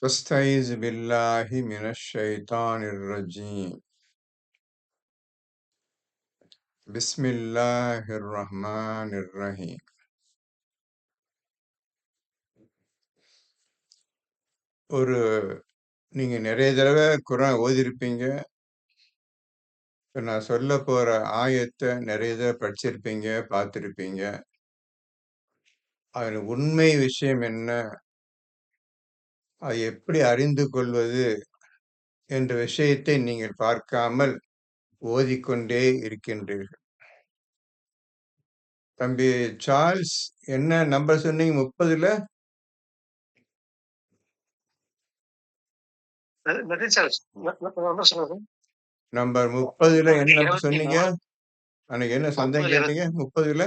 فاستعيذ بالله من الشيطان الرجيم بسم الله الرحمن الرحيم. ஒரு நீங்க நிறைய தடவை குர்ஆன் ஓதிருப்பீங்க. இப்ப நான் சொல்ல போற ஆயத்தை நிறைய தடவை படிச்சிருப்பீங்க, பார்த்திருப்பீங்க. அதன் உண்மை விஷயம் என்ன, அதை எப்படி அறிந்து கொள்வது என்ற விஷயத்தை நீங்கள் பார்க்காமல் ஓதிக்கொண்டே இருக்கின்றீர்கள். தம்பி சார்ல்ஸ், என்ன நம்பர் சொன்னீங்க? 30ல நம்பர் 30ல என்ன நம்பர் சொன்னீங்க? அன்னைக்கு என்ன சந்தேகம் கேட்டீங்க? 30ல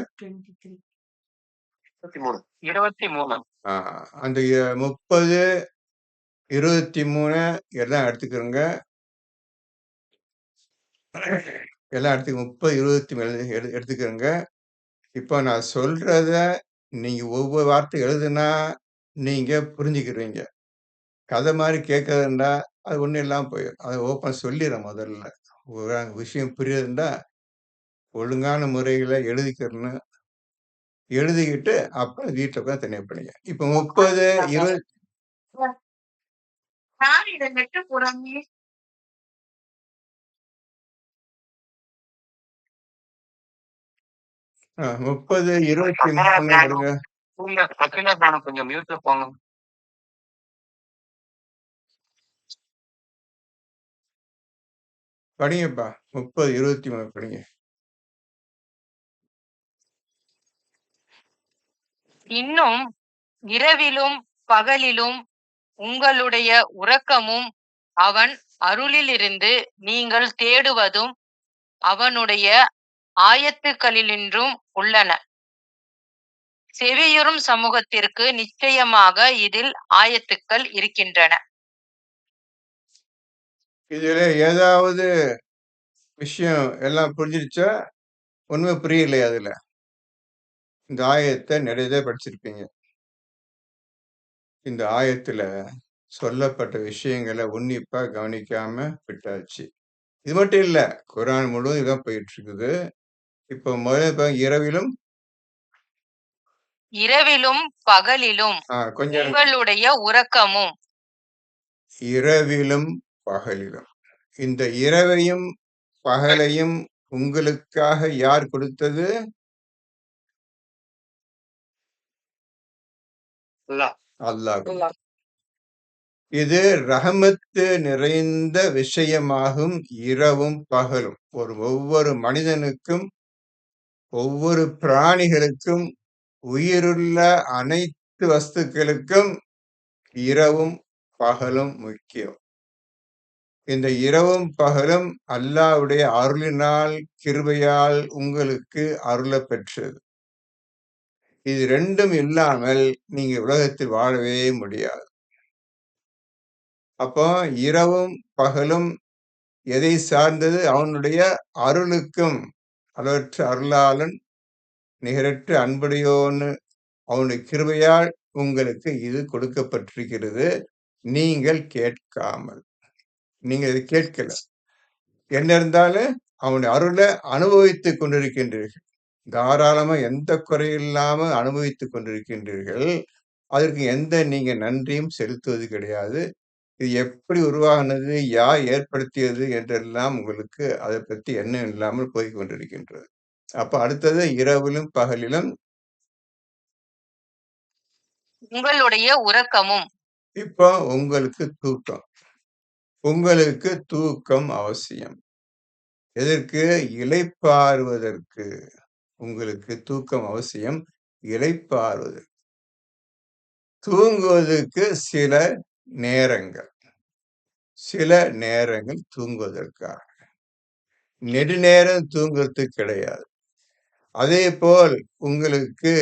அந்த 30, 23 எல்லாம் எடுத்துக்கிறோங்க. எல்லாம் எடுத்து 30, 23 எடுத்துக்கிறோங்க. இப்போ நான் சொல்றத நீங்க ஒவ்வொரு வார்த்தை எழுதுனா நீங்க புரிஞ்சுக்கிறீங்க. கதை மாதிரி கேட்கறதுண்டா அது ஒண்ணும் இல்லாம போயிடும். அதை ஓப்பன் சொல்லிடுறேன் முதல்ல. ஒரு விஷயம் புரியுதுண்டா ஒழுங்கான முறையில எழுதிக்கிறணும். எழுதிக்கிட்டு அப்புறம் வீட்டுல உட்காந்து தனியா படிங்க. இப்ப 30, 20 30, 23 கொடுங்க. கொஞ்சம் மியூட்ல போங்க. படிங்கப்பா. 30, 23 படிங்க. இன்னும் இரவிலும் பகலிலும் உங்களுடைய உறக்கமும் அவன் அருளிலிருந்து நீங்கள் தேடுவதும் அவனுடைய ஆயத்துக்களினின்றும் உள்ளன. செவியுறும் சமூகத்திற்கு நிச்சயமாக இதில் ஆயத்துக்கள் இருக்கின்றன. இதுல ஏதாவது விஷயம் எல்லாம் புரிஞ்சிருச்சா? ஒண்ணுமே புரியலையா? அதுல இந்த ஆயத்தை நிறைய படிச்சிருப்பீங்க. இந்த ஆயத்துல சொல்லப்பட்ட விஷயங்களை உன்னிப்பா கவனிக்காம விட்டாச்சு. இது மட்டும் இல்ல, குர்ஆன் முழுவதும் இதான் போயிட்டு இருக்குது. இப்போ முதல்ல இரவிலும் இரவிலும் பகலிலும் கொஞ்சம் உங்களுடைய உறக்கமும். இரவிலும் பகலிலும் இந்த இரவையும் பகலையும் உங்களுக்காக யார் கொடுத்தது? அல்லாஹ். இது ரஹமத்து நிறைந்த விஷயமாகும். இரவும் பகலும் ஒவ்வொரு மனிதனுக்கும், ஒவ்வொரு பிராணிகளுக்கும், உயிருள்ள அனைத்து வஸ்துக்களுக்கும் இரவும் பகலும் முக்கியம். இந்த இரவும் பகலும் அல்லாஹ்வுடைய அருளினால், கிருபையால் உங்களுக்கு அருளப் பெற்றது. இது ரெண்டும் இல்லாமல் நீங்க உலகத்தில் வாழவே முடியாது. அப்போ இரவும் பகலும் எதை சார்ந்தது? அவனுடைய அருளுக்கும், அளவற்ற அருளாளன், நிகரற்ற அன்புடையோன்னு அவனுடைய கிருபையால் உங்களுக்கு இது கொடுக்கப்பட்டிருக்கிறது. நீங்கள் கேட்காமல், நீங்க இதை கேட்கல. என்ன இருந்தாலும் அவனுடைய அருளை அனுபவித்துக் கொண்டிருக்கின்றீர்கள். தாராளமா எந்த குறையில்லாம அனுபவித்துக் கொண்டிருக்கின்றீர்கள். அதற்கு எந்த நீங்க நன்றியும் செலுத்துவது கிடையாது. இது எப்படி உருவாகினது, யார் ஏற்படுத்தியது என்றெல்லாம் உங்களுக்கு அதை பற்றி எண்ணம் இல்லாமல் போய் கொண்டிருக்கின்றது. அப்ப அடுத்தது இரவிலும் பகலிலும் உங்களுடைய உறக்கமும். இப்போ உங்களுக்கு தூக்கம் அவசியம். எதற்கு? இளைப்பாறுவதற்கு. உங்களுக்கு தூக்கம் அவசியம், இளைப்பாறுவது. தூங்குவதற்கு சில நேரங்கள் தூங்குவதற்காக, நெடுநேரம் தூங்குறதுக்கு கிடையாது. அதே போல் உங்களுக்கு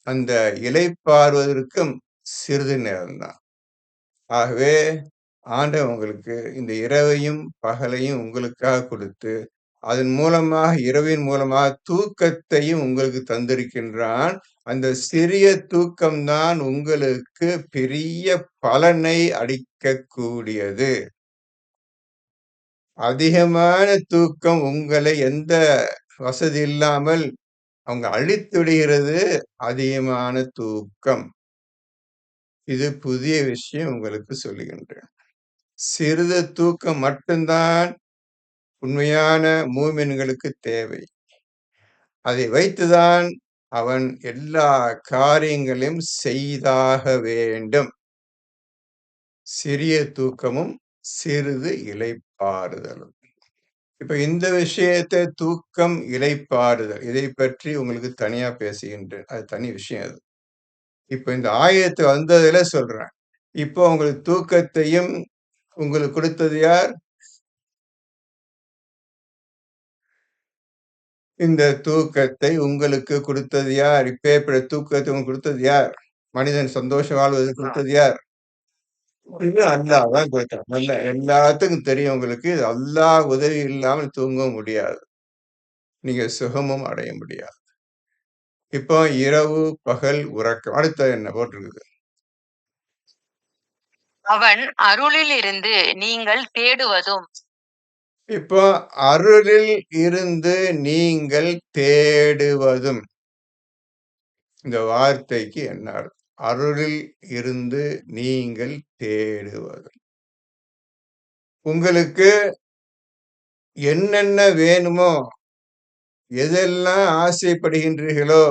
அந்த இளைப்பாறுவதற்கும் சிறிது நேரம்தான். ஆகவே ஆண்டவன் உங்களுக்கு இந்த இரவையும் பகலையும் உங்களுக்காக கொடுத்து, அதன் மூலமாக இரவின் மூலமாக தூக்கத்தையும் உங்களுக்கு தந்திருக்கின்றான். அந்த சிறிய தூக்கம் தான் உங்களுக்கு பெரிய பலனை அளிக்கக்கூடியது. அதிகமான தூக்கம் உங்களை எந்த வசதி இல்லாமல் அவங்க அழித்து விடுகிறது அதிகமான தூக்கம். இது புதிய விஷயம் உங்களுக்கு சொல்லுகின்றேன். சிறிது தூக்கம் மட்டும்தான் உண்மையான மூமின்களுக்கு தேவை. அதை வைத்துதான் அவன் எல்லா காரியங்களையும் செய்தாக வேண்டும். சிறிய தூக்கமும் சிறிது இளைப்பாறுதலும். இப்ப இந்த விஷயத்தை தூக்கம், இளைப்பாறுதல் இதை பற்றி உங்களுக்கு தனியா பேசுகின்றேன். அது தனி விஷயம் அது. இப்ப இந்த ஆயத்து வந்ததுல சொல்றேன். இப்போ உங்களுக்கு தூக்கத்தையும் உங்களுக்கு கொடுத்தது யார்? இந்த தூக்கத்தை உங்களுக்கு கொடுத்தது யார்? இப்பேற்பட்ட தூக்கத்தை உங்களுக்கு கொடுத்தது யார்? மனிதன் சந்தோஷம் வாழ்வதற்கு கொடுத்தது யார்? இது அல்லாஹ் தான் கொடுத்தான். நல்ல எல்லாத்துக்கும் தெரியும் உங்களுக்கு. இது அல்லாஹ் உதவி இல்லாமல் தூங்க முடியாது. நீங்க சுகமும் அடைய முடியாது. இப்போ இரவு, பகல் உறக்கம். அடுத்தது என்ன போட்டிருக்குது? அவன் அருளிலிருந்து நீங்கள் தேடுவதும் இப்போ அருளில் இருந்து நீங்கள் தேடுவதும். இந்த வார்த்தைக்கு என்ன அர்த்தம்? அருளில் இருந்து நீங்கள் தேடுவதும். உங்களுக்கு என்னென்ன வேணுமோ, எதெல்லாம் ஆசைப்படுகின்றீர்களோ,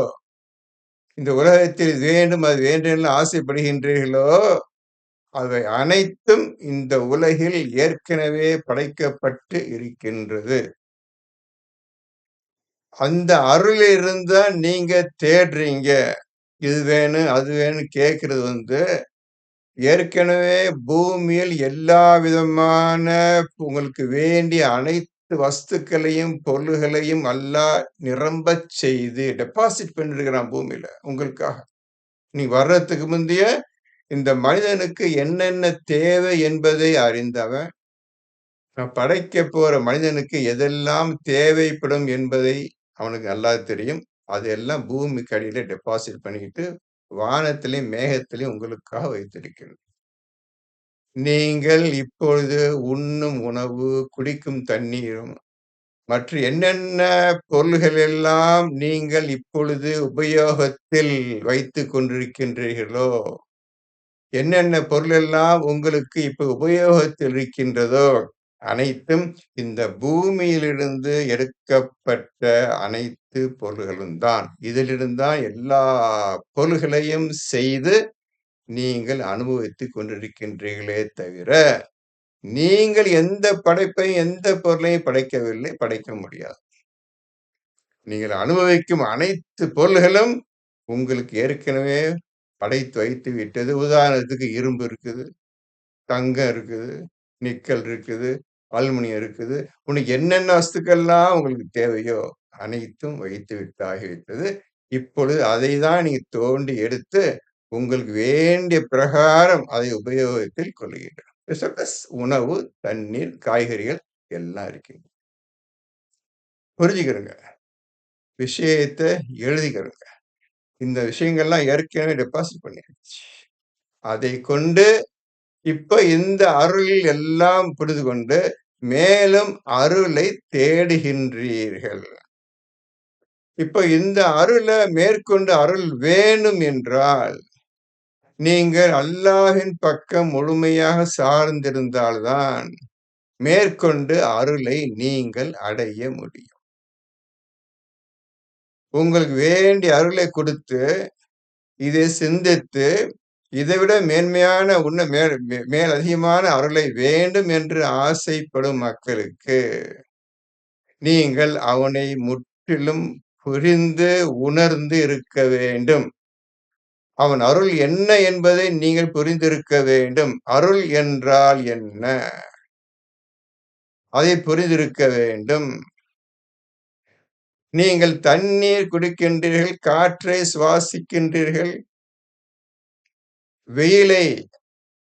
இந்த உலகத்தில் வேண்டும், அது வேண்டும் என்று ஆசைப்படுகின்றீர்களோ, அவை அனைத்தும் இந்த உலகில் ஏற்கனவே படைக்கப்பட்டு இருக்கின்றது. அந்த அருளிலிருந்து தான் நீங்க தேடுறீங்க. இது வேணும், அது வேணும் கேட்கிறது ஏற்கனவே பூமியில் எல்லா விதமான உங்களுக்கு வேண்டிய அனைத்து வஸ்துக்களையும், பொருள்களையும் அல்லாஹ் நிரம்பச் செய்து டெபாசிட் பண்ணியிருக்கிறான் பூமியில உங்களுக்காக. நீ வர்றதுக்கு முந்தைய இந்த மனிதனுக்கு என்னென்ன தேவை என்பதை அறிந்தவன், நான் படைக்கப் போற மனிதனுக்கு எதெல்லாம் தேவைப்படும் என்பதை அவனுக்கு நல்லா தெரியும். அதெல்லாம் பூமிக்கு அடியில டெபாசிட் பண்ணிட்டு, வானத்திலேயும், மேகத்திலேயும் உங்களுக்காக வைத்திருக்கிறான். நீங்கள் இப்பொழுது உண்ணும் உணவு, குடிக்கும் தண்ணீரும், மற்ற என்னென்ன பொருள்கள் எல்லாம் நீங்கள் இப்பொழுது உபயோகத்தில் வைத்துக் கொண்டிருக்கின்றீர்களோ, என்னென்ன பொருள் எல்லாம் உங்களுக்கு இப்ப உபயோகத்தில் இருக்கின்றதோ, அனைத்தும் இந்த பூமியிலிருந்து எடுக்கப்பட்ட அனைத்து பொருள்களும் தான். இதிலிருந்து தான் எல்லா பொருள்களையும் செய்து நீங்கள் அனுபவித்துக் கொண்டிருக்கின்றீர்களே தவிர, நீங்கள் எந்த படைப்பையும், எந்த பொருளையும் படைக்கவில்லை, படைக்க முடியாது. நீங்கள் அனுபவிக்கும் அனைத்து பொருள்களும் உங்களுக்கு ஏற்கனவே படைத்து வைத்து விட்டது. உதாரணத்துக்கு இரும்பு இருக்குது, தங்கம் இருக்குது, நிக்கல் இருக்குது, அலுமினியம் இருக்குது. உனக்கு என்னென்ன வஸ்துக்கள்லாம் உங்களுக்கு தேவையோ அனைத்தும் வைத்து விட்டாகிவிட்டது. இப்பொழுது அதை தான் நீங்க தோண்டி எடுத்து உங்களுக்கு வேண்டிய பிரகாரம் அதை உபயோகத்தில் கொள்கிறீர்கள். உணவு, தண்ணீர், காய்கறிகள் எல்லாம் இருக்கு. புரிஞ்சுக்கிறங்க. விஷயத்த எழுதிக்கிறங்க. இந்த விஷயங்கள்லாம் ஏற்கனவே டெபாசிட் பண்ணியாச்சு. அதை கொண்டு இப்ப இந்த அருளில் எல்லாம் புரிந்து கொண்டு மேலும் அருளை தேடுகின்றீர்கள். இப்ப இந்த அருளை மேற்கொண்டு அருள் வேணும் என்றால் நீங்கள் அல்லாஹ்வின் பக்கம் முழுமையாக சார்ந்திருந்தால்தான் மேற்கொண்டு அருளை நீங்கள் அடைய முடியும். உங்களுக்கு வேண்டிய அருளை கொடுத்து இதை சிந்தித்து இதைவிட மேன்மையான மேல் அதிகமான அருளை வேண்டும் என்று ஆசைப்படும் மக்களுக்கு நீங்கள் அவனை முற்றிலும் புரிந்து உணர்ந்து இருக்க வேண்டும். அவன் அருள் என்ன என்பதை நீங்கள் புரிந்திருக்க வேண்டும். அருள் என்றால் என்ன? அதை புரிந்திருக்க வேண்டும். நீங்கள் தண்ணீர் குடிக்கின்றீர்கள், காற்றை சுவாசிக்கின்றீர்கள், வெயிலை,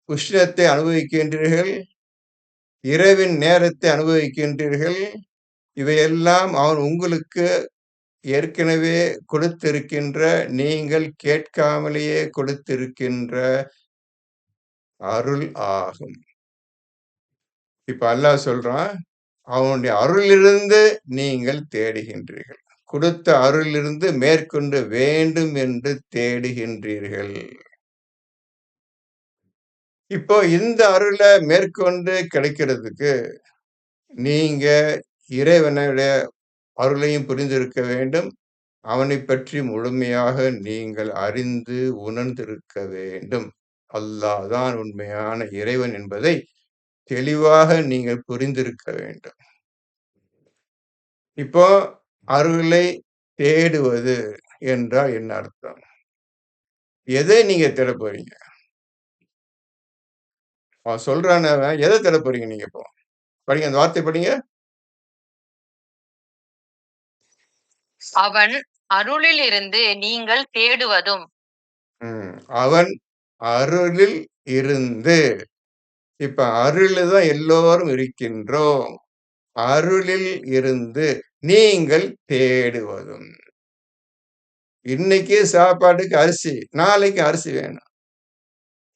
உஷ்ணத்தை அனுபவிக்கின்றீர்கள், இரவின் நேரத்தை அனுபவிக்கின்றீர்கள். இவையெல்லாம் அவன் உங்களுக்கு ஏற்கனவே கொடுத்திருக்கின்ற, நீங்கள் கேட்காமலேயே கொடுத்திருக்கின்ற அருள் ஆகும். இப்ப அல்லாஹ் சொல்றான், அவனுடைய அருளிலிருந்து நீங்கள் தேடுகின்றீர்கள். கொடுத்த அருளிலிருந்து மேற்கொண்டு வேண்டும் என்று தேடுகின்றீர்கள். இப்போ இந்த அருள மேற்கொண்டு கிடைக்கிறதுக்கு, நீங்க இறைவனுடைய அருளையும் புரிந்திருக்க வேண்டும். அவனைப் பற்றி முழுமையாக நீங்கள் அறிந்து உணர்ந்திருக்க வேண்டும். அல்லாஹ் தான் உண்மையான இறைவன் என்பதை தெளிவாக நீங்கள் புரிந்திருக்க வேண்டும். இப்போ அருளை தேடுவது என்றால் என்ன அர்த்தம்? எதை நீங்க தேடப் போறீங்க? அவன் சொல்றானே அவன், எத தேடப் போறீங்க நீங்க இப்போ? படிங்க, அந்த வார்த்தைய படிங்க. அவன் அருளிலிருந்து நீங்கள் தேடுவதும். ம். அவன் அருளில் இருந்து. இப்ப அருள்ல தான் எல்லோரும் இருக்கின்றோம். அருளில் இருந்து நீங்கள் தேடுவதும். இன்னைக்கு சாப்பாட்டுக்கு அரிசி, நாளைக்கு அரிசி வேணும்.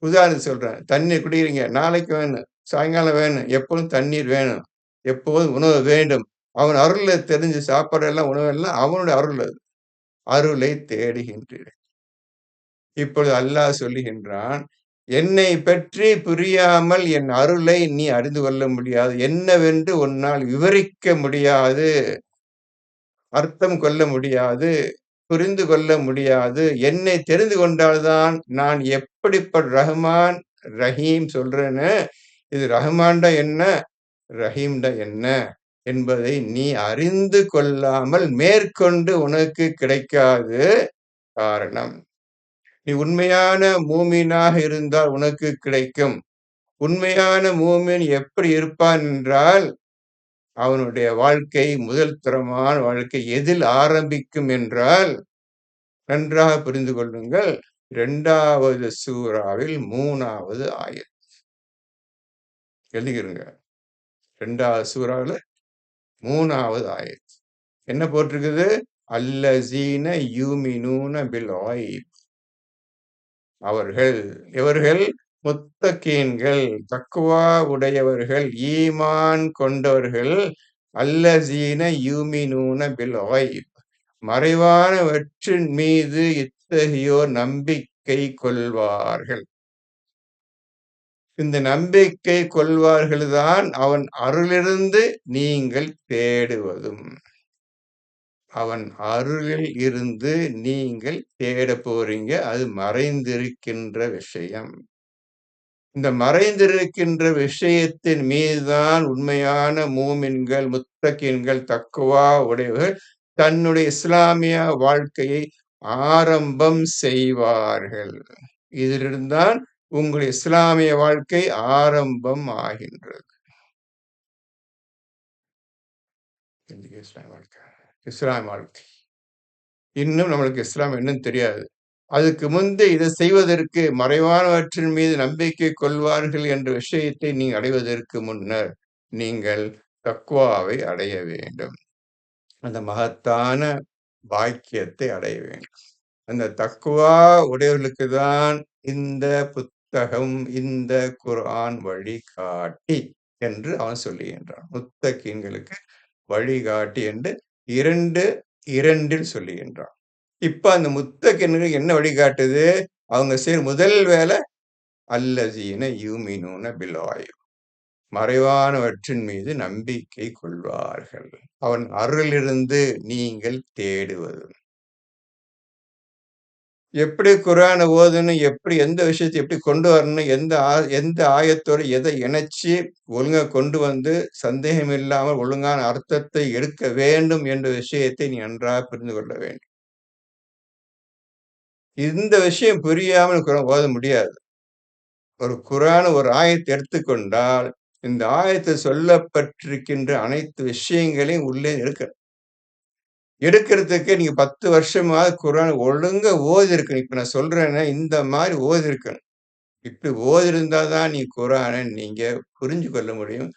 உதாரணத்துக்கு சொல்றேன். தண்ணீர் குடிக்கிறீங்க, நாளைக்கு வேணும். சாயங்காலம் வேணும். எப்போதும் தண்ணீர் வேணும். எப்போதும் உணவு வேண்டும். அவன் அருள்ல தெரிஞ்சு சாப்பாடெல்லாம், உணவெல்லாம் அவனுடைய அருள் அது. அருளை தேடுகின்றீர்கள். இப்பொழுது அல்லாஹ் சொல்லுகின்றான், என்னை பற்றி புரியாமல் என் அருளை நீ அறிந்து கொள்ள முடியாது. என்னவென்று உன்னால் விவரிக்க முடியாது. அர்த்தம் கொள்ள முடியாது. புரிந்து கொள்ள முடியாது. என்னை தெரிந்து கொண்டால் தான் நான் எப்படிப்பட்ட ரஹ்மான், ரஹீம் சொல்றேன்னு, இது ரஹ்மான்டா என்ன? ரஹீம்டா என்ன? என்பதை நீ அறிந்து கொள்ளாமல் மேற்கொண்டு உனக்கு கிடைக்காது. காரணம், நீ உண்மையான மூமினாக இருந்தால் உனக்கு கிடைக்கும். உண்மையான மூமின் எப்படி இருப்பான் என்றால், அவனுடைய வாழ்க்கை முதல் தரமான வாழ்க்கை எதில் ஆரம்பிக்கும் என்றால், நன்றாக புரிந்து கொள்ளுங்கள். 2வது சூராவில் 3வது ஆயத். எழுதிக்கிருங்க. 2வது சூராவுல 3வது ஆயத். என்ன போட்டிருக்குது? அல்லஸீன யூமினூன பில் காய்ப். அவர்கள், எவர்கள்? முத்தகீன்கள், தக்வா உடையவர்கள், ஈமான் கொண்டவர்கள். அல்லஸீன யூமினூன பில் காய்ப். மறைவானவற்றின் மீது இத்தகையோர் நம்பிக்கை கொள்வார்கள். இந்த நம்பிக்கை கொள்வார்கள் தான் அவன் அருளிலிருந்து நீங்கள் தேடுவதும். அவன் அருளில் இருந்து நீங்கள் தேடப் போறீங்க. அது மறைந்திருக்கின்ற விஷயம். இந்த மறைந்திருக்கின்ற விஷயத்தின் மீதுதான் உண்மையான மூமின்கள், முத்தகீன்கள், தக்வா உடையவர்கள் தன்னுடைய இஸ்லாமிய வாழ்க்கையை ஆரம்பம் செய்வார்கள். இதிலிருந்து தான் உங்களுடைய இஸ்லாமிய வாழ்க்கை ஆரம்பம் ஆகின்றது. இஸ்லாமிய வாழ்க்கை, இஸ்லாமிய வாழ்க்கை. இன்னும் நம்மளுக்கு இஸ்லாம் என்னன்னு தெரியாது. அதுக்கு முந்தி இதை செய்வதற்கு, மறைவானவற்றின் மீது நம்பிக்கை கொள்வார்கள் என்ற விஷயத்தை நீங்க அடைவதற்கு முன்னர் நீங்கள் தக்வாவை அடைய வேண்டும். அந்த மகத்தான பாக்கியத்தை அடைய வேண்டும். அந்த தக்வா உடையவர்களுக்கு தான் இந்த புத்தகம், இந்த குர்ஆன் வழிகாட்டி என்று அவன் சொல்லுகின்றான். முத்தகீன்களுக்கு வழிகாட்டி என்று 2:2 சொல்லுகின்றான். இப்ப அந்த முத்தகீன்களுக்கு என்ன வழிகாட்டுது? அவங்க செய்ற முதல் வேலை, அல்லஸீன யூமினூன பில் காய்ப். மறைவானவற்றின் மீது நம்பிக்கை கொள்வார்கள். அவன் அருளிலிருந்து நீங்கள் தேடுவது. எப்படி குர்ஆன ஓதணும், எப்படி எந்த விஷயத்தை எப்படி கொண்டு வரணும், எந்த ஆயத்தோட எதை இணைச்சு ஒழுங்கா கொண்டு வந்து சந்தேகம் இல்லாமல் ஒழுங்கான அர்த்தத்தை எடுக்க வேண்டும் என்ற விஷயத்தை நீ நன்றாக புரிந்து கொள்ள வேண்டும். இந்த விஷயம் புரியாமல் குர்ஆன் ஓத முடியாது. ஒரு குர்ஆன் ஒரு ஆயத்தை எடுத்துக்கொண்டால், இந்த ஆயத்தில் சொல்லப்பட்டிருக்கின்ற அனைத்து விஷயங்களையும் உள்ளே எடுக்கணும். எடுக்கிறதுக்கு நீங்க 10 வருஷமாவது குர்ஆன் ஒழுங்கா ஓதியிருக்கணும். இப்ப நான் சொல்றேனே, இந்த மாரி ஓதியிருக்கணும். இப்படி ஓதியிருந்தா தான் நீ குர்ஆன நீங்க புரிஞ்சு கொள்ள முடியும்.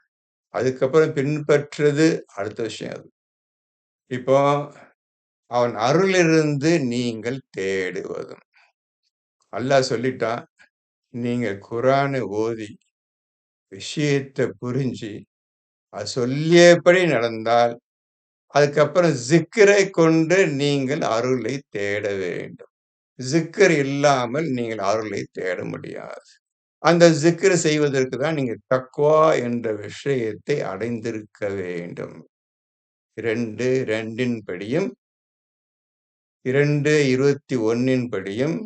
அதுக்கப்புறம் பின்பற்றுறது அடுத்த விஷயம் அது. இப்போ அவன் அருளிலிருந்து நீங்கள் தேடுவதும். அல்லாஹ் சொல்லிட்டான், நீங்க குர்ஆனை ஓதி, விஷயத்த புரிஞ்சு, அது சொல்லியபடி நடந்தால், அதுக்கப்புறம் ஜிக்ரை கொண்டு நீங்கள் அருளை தேட வேண்டும். ஜிக்ர் இல்லாமல் நீங்கள் அருளை தேட முடியாது. அந்த ஜிக்ர் செய்வதற்கு தான் நீங்க தக்வா என்ற விஷயத்தை அடைந்திருக்க வேண்டும். 2:2 படியும் 2:21 படியும்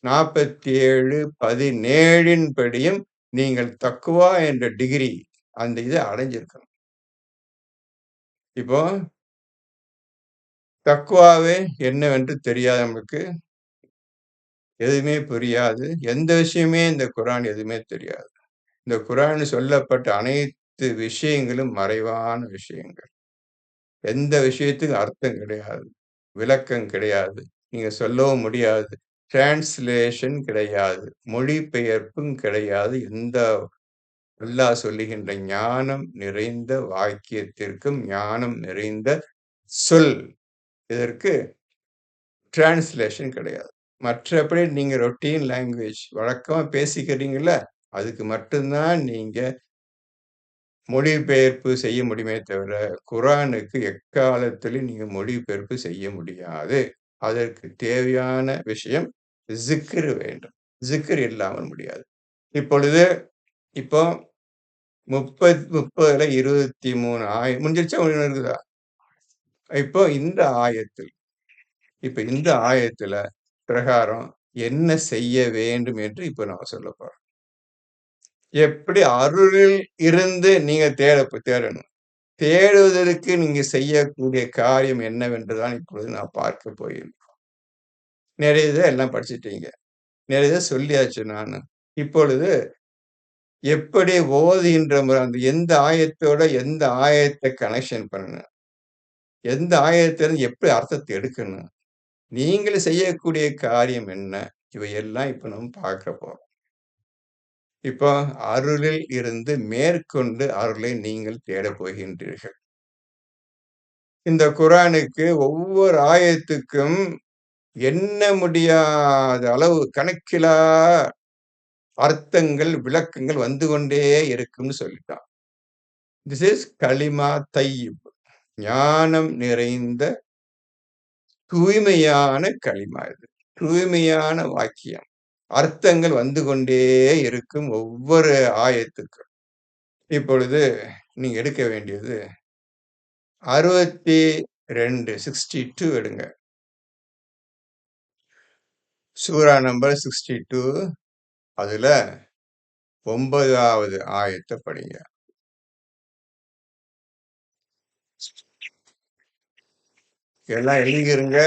47:17 படியும் நீங்கள் தக்வா என்ற டிகிரி அந்த இத அடைஞ்சிருக்கணும். இப்போ தக்வாவே என்னவென்று தெரியாதவங்களுக்கு எதுவுமே புரியாது. எந்த விஷயமே இந்த குர்ஆன் எதுவுமே தெரியாது. இந்த குர்ஆனில் சொல்லப்பட்ட அனைத்து விஷயங்களும் மறைவான விஷயங்கள். எந்த விஷயத்துக்கும் அர்த்தம் கிடையாது. விளக்கம் கிடையாது. நீங்க சொல்லவும் முடியாது. டிரான்ஸ்லேஷன் கிடையாது. மொழிபெயர்ப்பும் கிடையாது. எந்த அல்லாஹ் சொல்லுகின்ற ஞானம் நிறைந்த வாக்கியத்திற்கும், ஞானம் நிறைந்த சொல் இதற்கு டிரான்ஸ்லேஷன் கிடையாது. மற்றபடி நீங்க ரொட்டீன் லாங்குவேஜ் வழக்கமா பேசிக்கிறீங்கல்ல, அதுக்கு மட்டும் தான் நீங்க மொழிபெயர்ப்பு செய்ய முடியுமே தவிர, குர்ஆனுக்கு எக்காலத்திலும் நீங்க மொழிபெயர்ப்பு செய்ய முடியாது. அதற்கு தேவையான விஷயம் ஜிக்ர் வேண்டும். ஜிக்ர் இல்லாமல் முடியாது. இப்பொழுது இப்போ 30:30ல 23 முடிஞ்சிருச்சா? இன்னும் இருக்குதா? இப்போ இந்த ஆயத்துல பிரகாரம் என்ன செய்ய வேண்டும் என்று இப்ப நாம சொல்லப் போறோம். எப்படி அருளில் இருந்து நீங்க தேடணும். தேடுவதற்கு நீங்க செய்யக்கூடிய காரியம் என்னவென்று தான் இப்பொழுது நான் பார்க்க போகிறேன். நிறைய இத எல்லாம் படிச்சுட்டீங்க. நிறைய இத சொல்லியாச்சு நானு. இப்பொழுது எப்படி ஓதுகின்ற முறை அந்த எந்த ஆயத்தோட எந்த ஆயத்த கனெக்ஷன் பண்ணணும்? எந்த ஆயத்திலிருந்து எப்படி அர்த்தத்த எடுக்கணும்? நீங்கள் செய்யக்கூடிய காரியம் என்ன? இவையெல்லாம் இப்ப நம்ம பார்க்க போறோம். இப்போ அருளில் இருந்து மேற்கொண்டு அருளை நீங்கள் தேடப் போகின்றீர்கள். இந்த குர்ஆனுக்கு ஒவ்வொரு ஆயத்துக்கும் எண்ண முடியாத அளவு கணக்கிலா அர்த்தங்கள், விளக்கங்கள் வந்து கொண்டே இருக்கும்னு சொல்லிட்டான். திஸ் இஸ் கலிமா தய்யிப். ஞானம் நிறைந்த தூய்மையான கலிமா இது. தூய்மையான வாக்கியம். அர்த்தங்கள் வந்து கொண்டே இருக்கும் ஒவ்வொரு ஆயத்துக்கும். இப்பொழுது நீங்க எடுக்க வேண்டியது 62 62 எடுங்க. சூரா நம்பர் 62 அதுல 9வது ஆயத்த படிங்க. எல்லாம் எழுதிக்கிறங்க.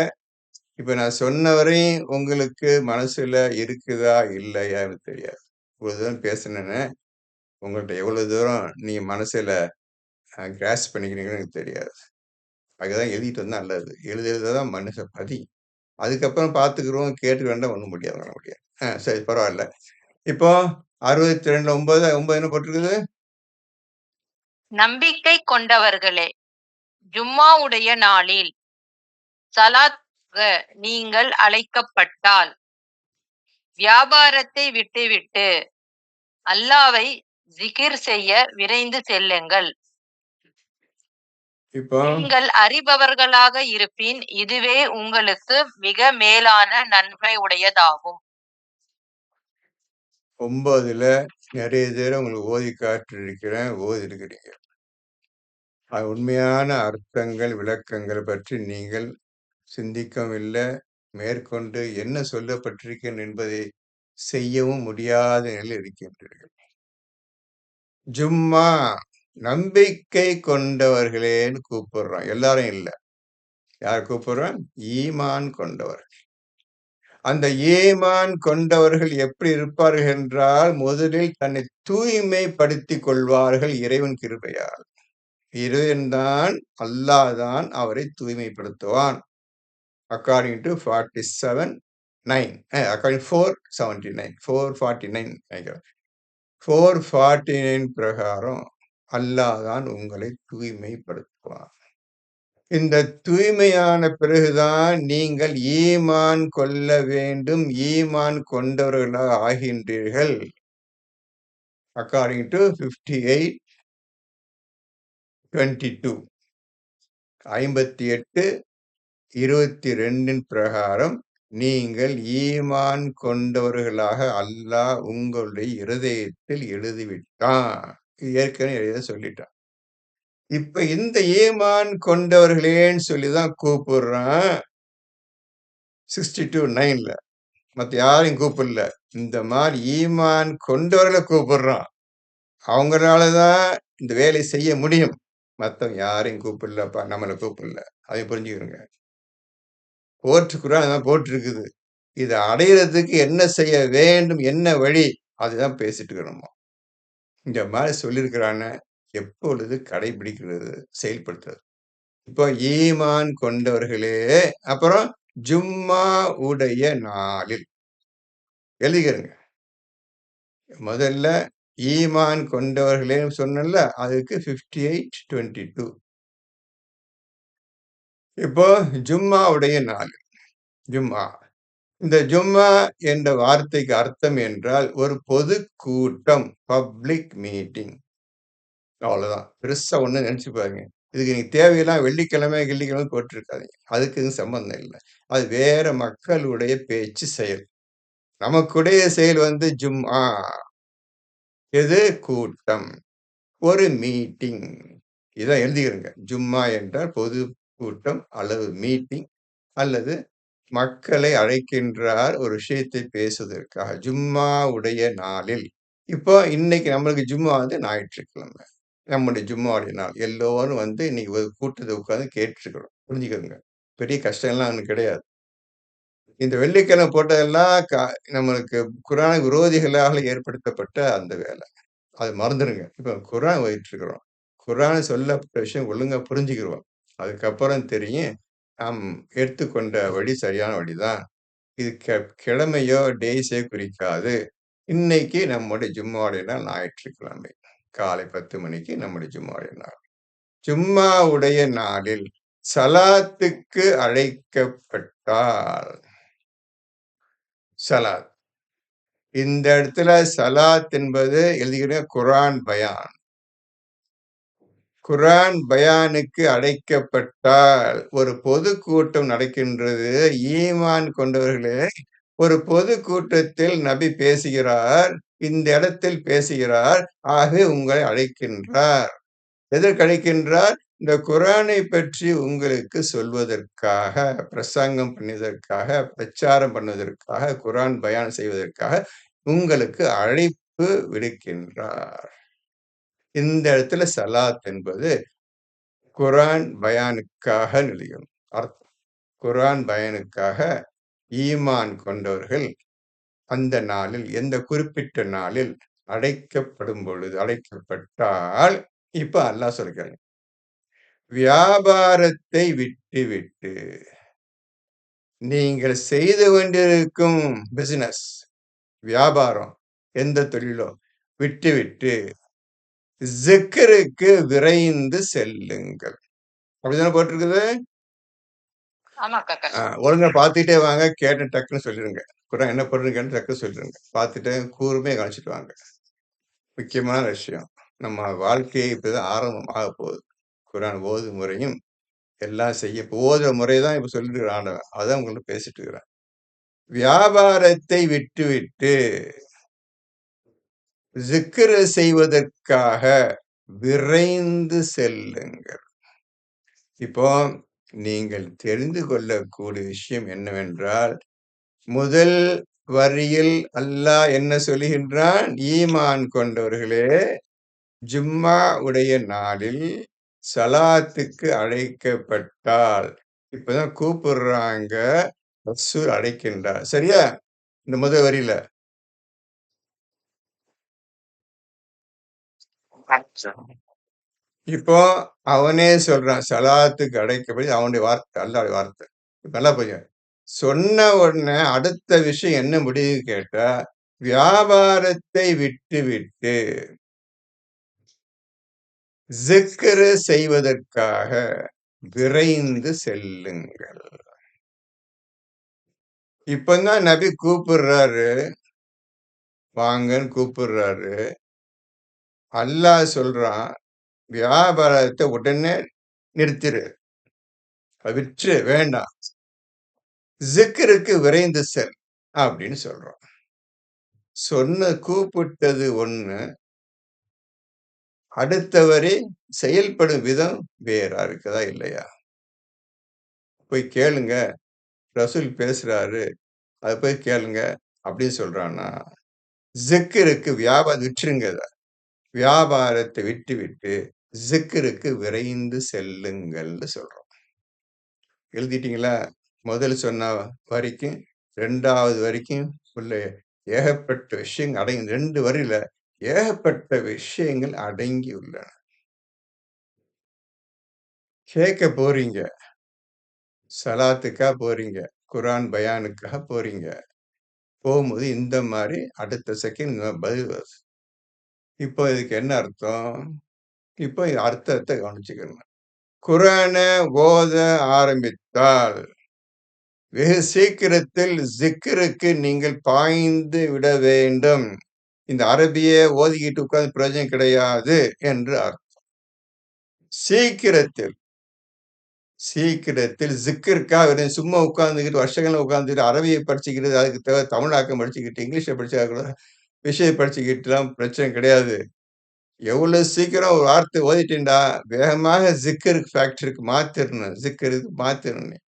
இப்ப நான் சொன்ன வரையும் உங்களுக்கு மனசுல இருக்குதா? இல்லையான்னு தெரியாது. இவ்வளவு தூரம் பேசுனேனே, உங்கள்ட்ட எவ்வளவு தூரம் நீங்க மனசுல கிராஸ்ப் பண்ணிக்கிறீங்கன்னு எனக்கு தெரியாது. அதுதான் எழுதிட்டு வந்தா நல்லது. எழுத தான் மனுஷ பதியும். அதுக்கப்புறம் பார்த்துக்குருவோம், கேட்டுக்க வேண்டாம் ஒண்ணும் முடியாது பண்ண முடியாது. சரி பரவால்ல. இப்போ 62 9 என்ன போட்டிருக்குது? நம்பிக்கை கொண்டவர்களே, ஜும்மாவுடைய நாளில் ஸலாத்துக்காக நீங்கள் அழைக்கப்பட்டால், வியாபாரத்தை விட்டுவிட்டு அல்லாவை ஜிக்ர் செய்ய விரைந்து செல்லுங்கள். இப்போ நீங்கள் அறிபவர்களாக இருப்பின், இதுவே உங்களுக்கு மிக மேலான நன்மை உடையதாகும். 9ல நிறைய தடவ உங்களுக்கு ஓதி காட்டியிருக்கிறேன். ஓதியிருக்கிறீங்க. அது உண்மையான அர்த்தங்கள், விளக்கங்கள் பற்றி நீங்கள் சிந்திக்கவும் இல்ல. மேற்கொண்டு என்ன சொல்லப்பட்டிருக்கிறது என்பதை செய்யவும் முடியாத நிலையில் இருக்கின்றீர்கள். ஜும்மா நம்பிக்கை கொண்டவர்களேன்னு கூப்பிடுறோம். எல்லாரும் இல்ல. யார் கூப்பிடுறோம்? ஈமான் கொண்டவர்கள். அந்த ஈமான் கொண்டவர்கள் எப்படி இருப்பார்கள் என்றால், முதலில் தன்னை தூய்மைப்படுத்திக் கொள்வார்கள் இறைவன் கிருபையால். இறைவன் தான் அல்லாஹ் தான் அவரை தூய்மைப்படுத்துவான். அக்கார்டிங் டு 47:9 அக்கார்டிங் 479 449 நினைக்கிறேன். 449 பிரகாரம் அல்லாஹ் தான் உங்களை தூய்மைப்படுத்துவான். இந்த தூய்மையான பிறகுதான் நீங்கள் ஈமான் கொள்ள வேண்டும். ஈமான் கொண்டவர்களாக ஆகின்றீர்கள். அக்கார்டிங் டு 58:22 58:22 பிரகாரம் நீங்கள் ஈமான் கொண்டவர்களாக அல்லாஹ் உங்களுடைய இருதயத்தில் எழுதிவிட்டான். இது ஏற்கனவே எழுத சொல்லிட்டான். இப்ப இந்த ஈமான் கொண்டவர்களேன்னு சொல்லிதான் கூப்பிடுறான் 62:9ல. மத்த யாரையும் கூப்பிடல. இந்த மாதிரி ஈமான் கொண்டவர்களை கூப்பிடுறான். அவங்களாலதான் இந்த வேலையை செய்ய முடியும். மத்தவங்க யாரையும் கூப்பிடலப்பா, நம்மளை கூப்பிடல. அதை புரிஞ்சுக்கிறோங்க. குரான் அதான் போட்டிருக்குது. இதை அடையிறதுக்கு என்ன செய்ய வேண்டும், என்ன வழி, அதுதான் பேசிட்டு இருக்கிறோம். இந்த மாதிரி சொல்லியிருக்கிறான எப்பொழுது கடைபிடிக்கிறது, செயல்படுத்துறது. இப்போ ஈமான் கொண்டவர்களே, அப்புறம் ஜும்மா உடைய நாளில் எழுதிக்கிறங்க. முதல்ல ஈமான் கொண்டவர்களே சொன்னல, அதுக்கு 58:22. இப்போ ஜும்மாவுடைய நாள். ஜும்மா, இந்த ஜும்மா என்ற வார்த்தைக்கு அர்த்தம் என்றால் ஒரு பொது கூட்டம், பப்ளிக் மீட்டிங். அவ்வளவுதான். பெருசா ஒண்ணு நினைச்சு பாருங்க. இதுக்கு நீங்க தேவையெல்லாம் வெள்ளிக்கிழமை போட்டிருக்காதீங்க. அதுக்கு இது சம்பந்தம் இல்லை. அது வேற மக்களுடைய பேச்சு, செயல். நமக்குடைய செயல் ஜும்ஆ. எது? கூட்டம், ஒரு மீட்டிங். இதை எழுதிக்கிறங்க. ஜும்மா என்றால் பொது கூட்டம் அல்லது மீட்டிங், அல்லது மக்களை அழைக்கின்றார் ஒரு விஷயத்தை பேசுவதற்காக. ஜும்மா உடைய நாளில். இப்போ இன்னைக்கு நம்மளுக்கு ஜும்மா ஞாயிற்றுக்கிழமை. நம்முடைய ஜும்மாவுடைய நாள். எல்லோரும் இன்னைக்கு ஒரு கூட்டத்தை உட்கார்ந்து கேட்டுருக்கிறோம். புரிஞ்சுக்கோங்க. பெரிய கஷ்டம்லாம் ஒன்றும் கிடையாது. இந்த வெள்ளிக்கிழமை போட்டதெல்லாம் நம்மளுக்கு குர்ஆன் விரோதிகளால் ஏற்படுத்தப்பட்ட அந்த வேலை. அது மறந்துடுங்க. இப்ப குர்ஆன் ஓதிட்டு இருக்கிறோம். குர்ஆன் சொல்லப்பட்ட விஷயம் ஒழுங்கா புரிஞ்சுக்கிறோம். அதுக்கப்புறம் தெரியும் நாம் எடுத்துக்கொண்ட வழி சரியான வழிதான். இது கிழமையோ டேஸே குறிக்காது. இன்னைக்கு நம்முடைய ஜும்மாவுடைய நாள் ஞாயிற்றுக்கிழமை. காலை 10 மணிக்கு நம்முடைய ஜும்மாவுடைய நாள். ஜும்மாவுடைய நாளில் சலாத்துக்கு அழைக்கப்பட்டால், சலாத், இந்த இடத்துல சலாத் என்பது எழுதுகிற குர்ஆன் பயான். குர்ஆன் பயானுக்கு அழைக்கப்பட்டால் ஒரு பொது கூட்டம் நடக்கின்றது. ஈமான் கொண்டவர்களே, ஒரு பொது கூட்டத்தில் நபி பேசுகிறார். இந்த இடத்தில் பேசுகிறார். ஆகவே உங்களை அழைக்கின்றார். எதற்கு அழைக்கின்றார்? இந்த குர்ஆனை பற்றி உங்களுக்கு சொல்வதற்காக, பிரசங்கம் பண்ணுவதற்காக, பிரச்சாரம் பண்ணுவதற்காக, குர்ஆன் பயான் செய்வதற்காக உங்களுக்கு அழைப்பு விடுக்கின்றார். இந்த இடத்துல சலாத் என்பது குர்ஆன் பயானுக்காக நிலையும் அர்த்தம். குர்ஆன் பயானுக்காக ஈமான் கொண்டவர்கள் அந்த நாளில், எந்த குறிப்பிட்ட நாளில் அழைக்கப்படும் பொழுது, அழைக்கப்பட்டால், இப்ப அல்லாஹ் சொல்கிறான், வியாபாரத்தை விட்டுவிட்டு, நீங்கள் செய்து கொண்டிருக்கும் பிசினஸ், வியாபாரம், எந்த தொழிலோ விட்டுவிட்டு ஜிக்ருக்கு விரைந்து செல்லுங்கள். அப்படிதானே போட்டிருக்குது. ஒழுங்கா பார்த்துட்டே வாங்க. கேட்ட டக்குன்னு சொல்லிடுங்க. குர்ஆன் என்ன போட்டிருக்கேன்னு டக்குன்னு சொல்லிடுங்க. பார்த்துட்டு கூர்மையை கவனிச்சுட்டு வாங்க. முக்கியமான விஷயம். நம்ம வாழ்க்கையை இப்பதான் ஆரம்பம் ஆக போகுது. குர்ஆன் ஓது முறையும் எல்லாம் செய்ய ஓதுற முறைதான் இப்ப சொல்லிட்டு ஆண்டவன். அதான் உங்களுக்கு பேசிட்டு இருக்கிறேன். வியாபாரத்தை விட்டுவிட்டு ஜிக்ரு செய்வதற்காக விரைந்து செல்லுங்கள். இப்போ நீங்கள் தெரிந்து கொள்ளக்கூடிய விஷயம் என்னவென்றால், முதல் வரியில் அல்லாஹ் என்ன சொல்லுகின்றான்? ஈமான் கொண்டவர்களே, ஜும்மா உடைய நாளில் சலாத்துக்கு அழைக்கப்பட்டால், இப்பதான் கூப்பிடுறாங்க, ரசூல் அழைக்கின்றார். சரியா? இந்த முதல் வரியில இப்போ அவனே சொல்றான், சலாத்துக்கு அழைக்கப்படி. அவனுடைய வார்த்தை, அல்லாஹ்வுடைய வார்த்தை. நல்லா புரியும். சொன்ன உடனே அடுத்த விஷயம் என்ன முடிவு கேட்டா, வியாபாரத்தை விட்டுவிட்டு ஜிக்ரு செய்வதற்காக விரைந்து செல்லுங்கள். இப்பதான் நபி கூப்பிடுறாரு, வாங்கன்னு கூப்பிடுறாரு. அல்லாஹ் சொல்றான், வியாபாரத்தை உடனே நிறுத்திரு, விற்று வேண்டாம், ஜிக்ருக்கு விரைந்து செல் அப்படின்னு சொல்றான். கூப்பிட்டது ஒண்ணு, அடுத்தவரை செயல்படும் விதம் வேறா இருக்குதா இல்லையா? போய் கேளுங்க, ரசூல் பேசுறாரு, அதை போய் கேளுங்க அப்படின்னு சொல்றான்னா, ஜிக்ருக்கு வியாபாரம் விட்டுருங்க, வியாபாரத்தை விட்டு விட்டு ஜிக்ருக்கு விரைந்து செல்லுங்கள்னு சொல்றோம். எழுதிட்டீங்களா? முதல் சொன்ன வரைக்கும் 2வது வரைக்கும் உள்ள ஏகப்பட்ட விஷயங்கள் அடங்கி 2 வரியில ஏகப்பட்ட விஷயங்கள் அடங்கி உள்ளன. கேட்க போறீங்க, சலாத்துக்கா போறீங்க, குர்ஆன் பயானுக்காக போறீங்க. போகும்போது இந்த மாதிரி அடுத்த செகண்ட் பதில் வருது. இப்போ இதுக்கு என்ன அர்த்தம்? இப்போ அர்த்தத்தை கவனிச்சுக்கணும். குர்ஆன ஓத ஆரம்பித்தால் வெகு சீக்கிரத்தில் ஜிக்ருக்கு நீங்கள் பாய்ந்து விட வேண்டும். இந்த அரபிய ஓதிக்கிட்டு உட்கார்ந்து பிரயோஜனம் கிடையாது என்று அர்த்தம். சீக்கிரத்தில் ஜிக்ருக்காக சும்மா உட்கார்ந்துக்கிட்டு வருஷங்கள உட்கார்ந்துக்கிட்டு அரபியை படிச்சுக்கிட்டு அதுக்கு தேவை தமிழாக்கம் படிச்சுக்கிட்டு இங்கிலீஷை படிச்சா கூட விஷயம் படிச்சுக்கிட்டுலாம் பிரச்சனை கிடையாது. எவ்வளவு சீக்கிரம் ஒரு வார்த்தை ஓதிட்டேன்டா, வேகமாக ஜிக்ருக்கு ஃபேக்டரிக்கு மாத்திரணும், ஜிக்ருக்கு மாத்திரணும்.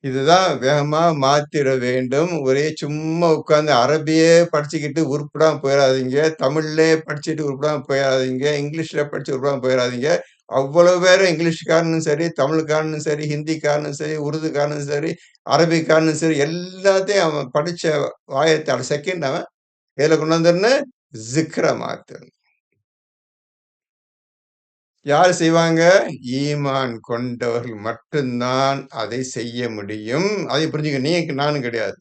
இதுதான் வேகமா மாத்திர வேண்டும். ஒரே சும்மா உட்கார்ந்து அரபியே படிச்சுக்கிட்டு உருப்படாம போயிடாதீங்க. தமிழ்லே படிச்சுட்டு உருப்படாம போயிடாதீங்க. இங்கிலீஷ்ல படிச்சு உருப்படாம போயிடாதீங்க. அவ்வளவு பேரும் இங்கிலீஷ்காரனும் சரி, தமிழ்காரனும் சரி, ஹிந்திக்காரனும் சரி, உருதுக்காரனும் சரி, அரபிக்காரனும் சரி, எல்லாத்தையும் அவன் படிச்ச வாயத்தை அடுத்த செகண்ட் அவன் எதுல கொண்டு வந்துடணும்? ஜிக்ர மாத்தணும். யார் செய்வாங்க? ஈமான் கொண்டவர்கள் மட்டும்தான் அதை செய்ய முடியும். அதை புரிஞ்சுக்க, நீங்க நானும் கிடையாது.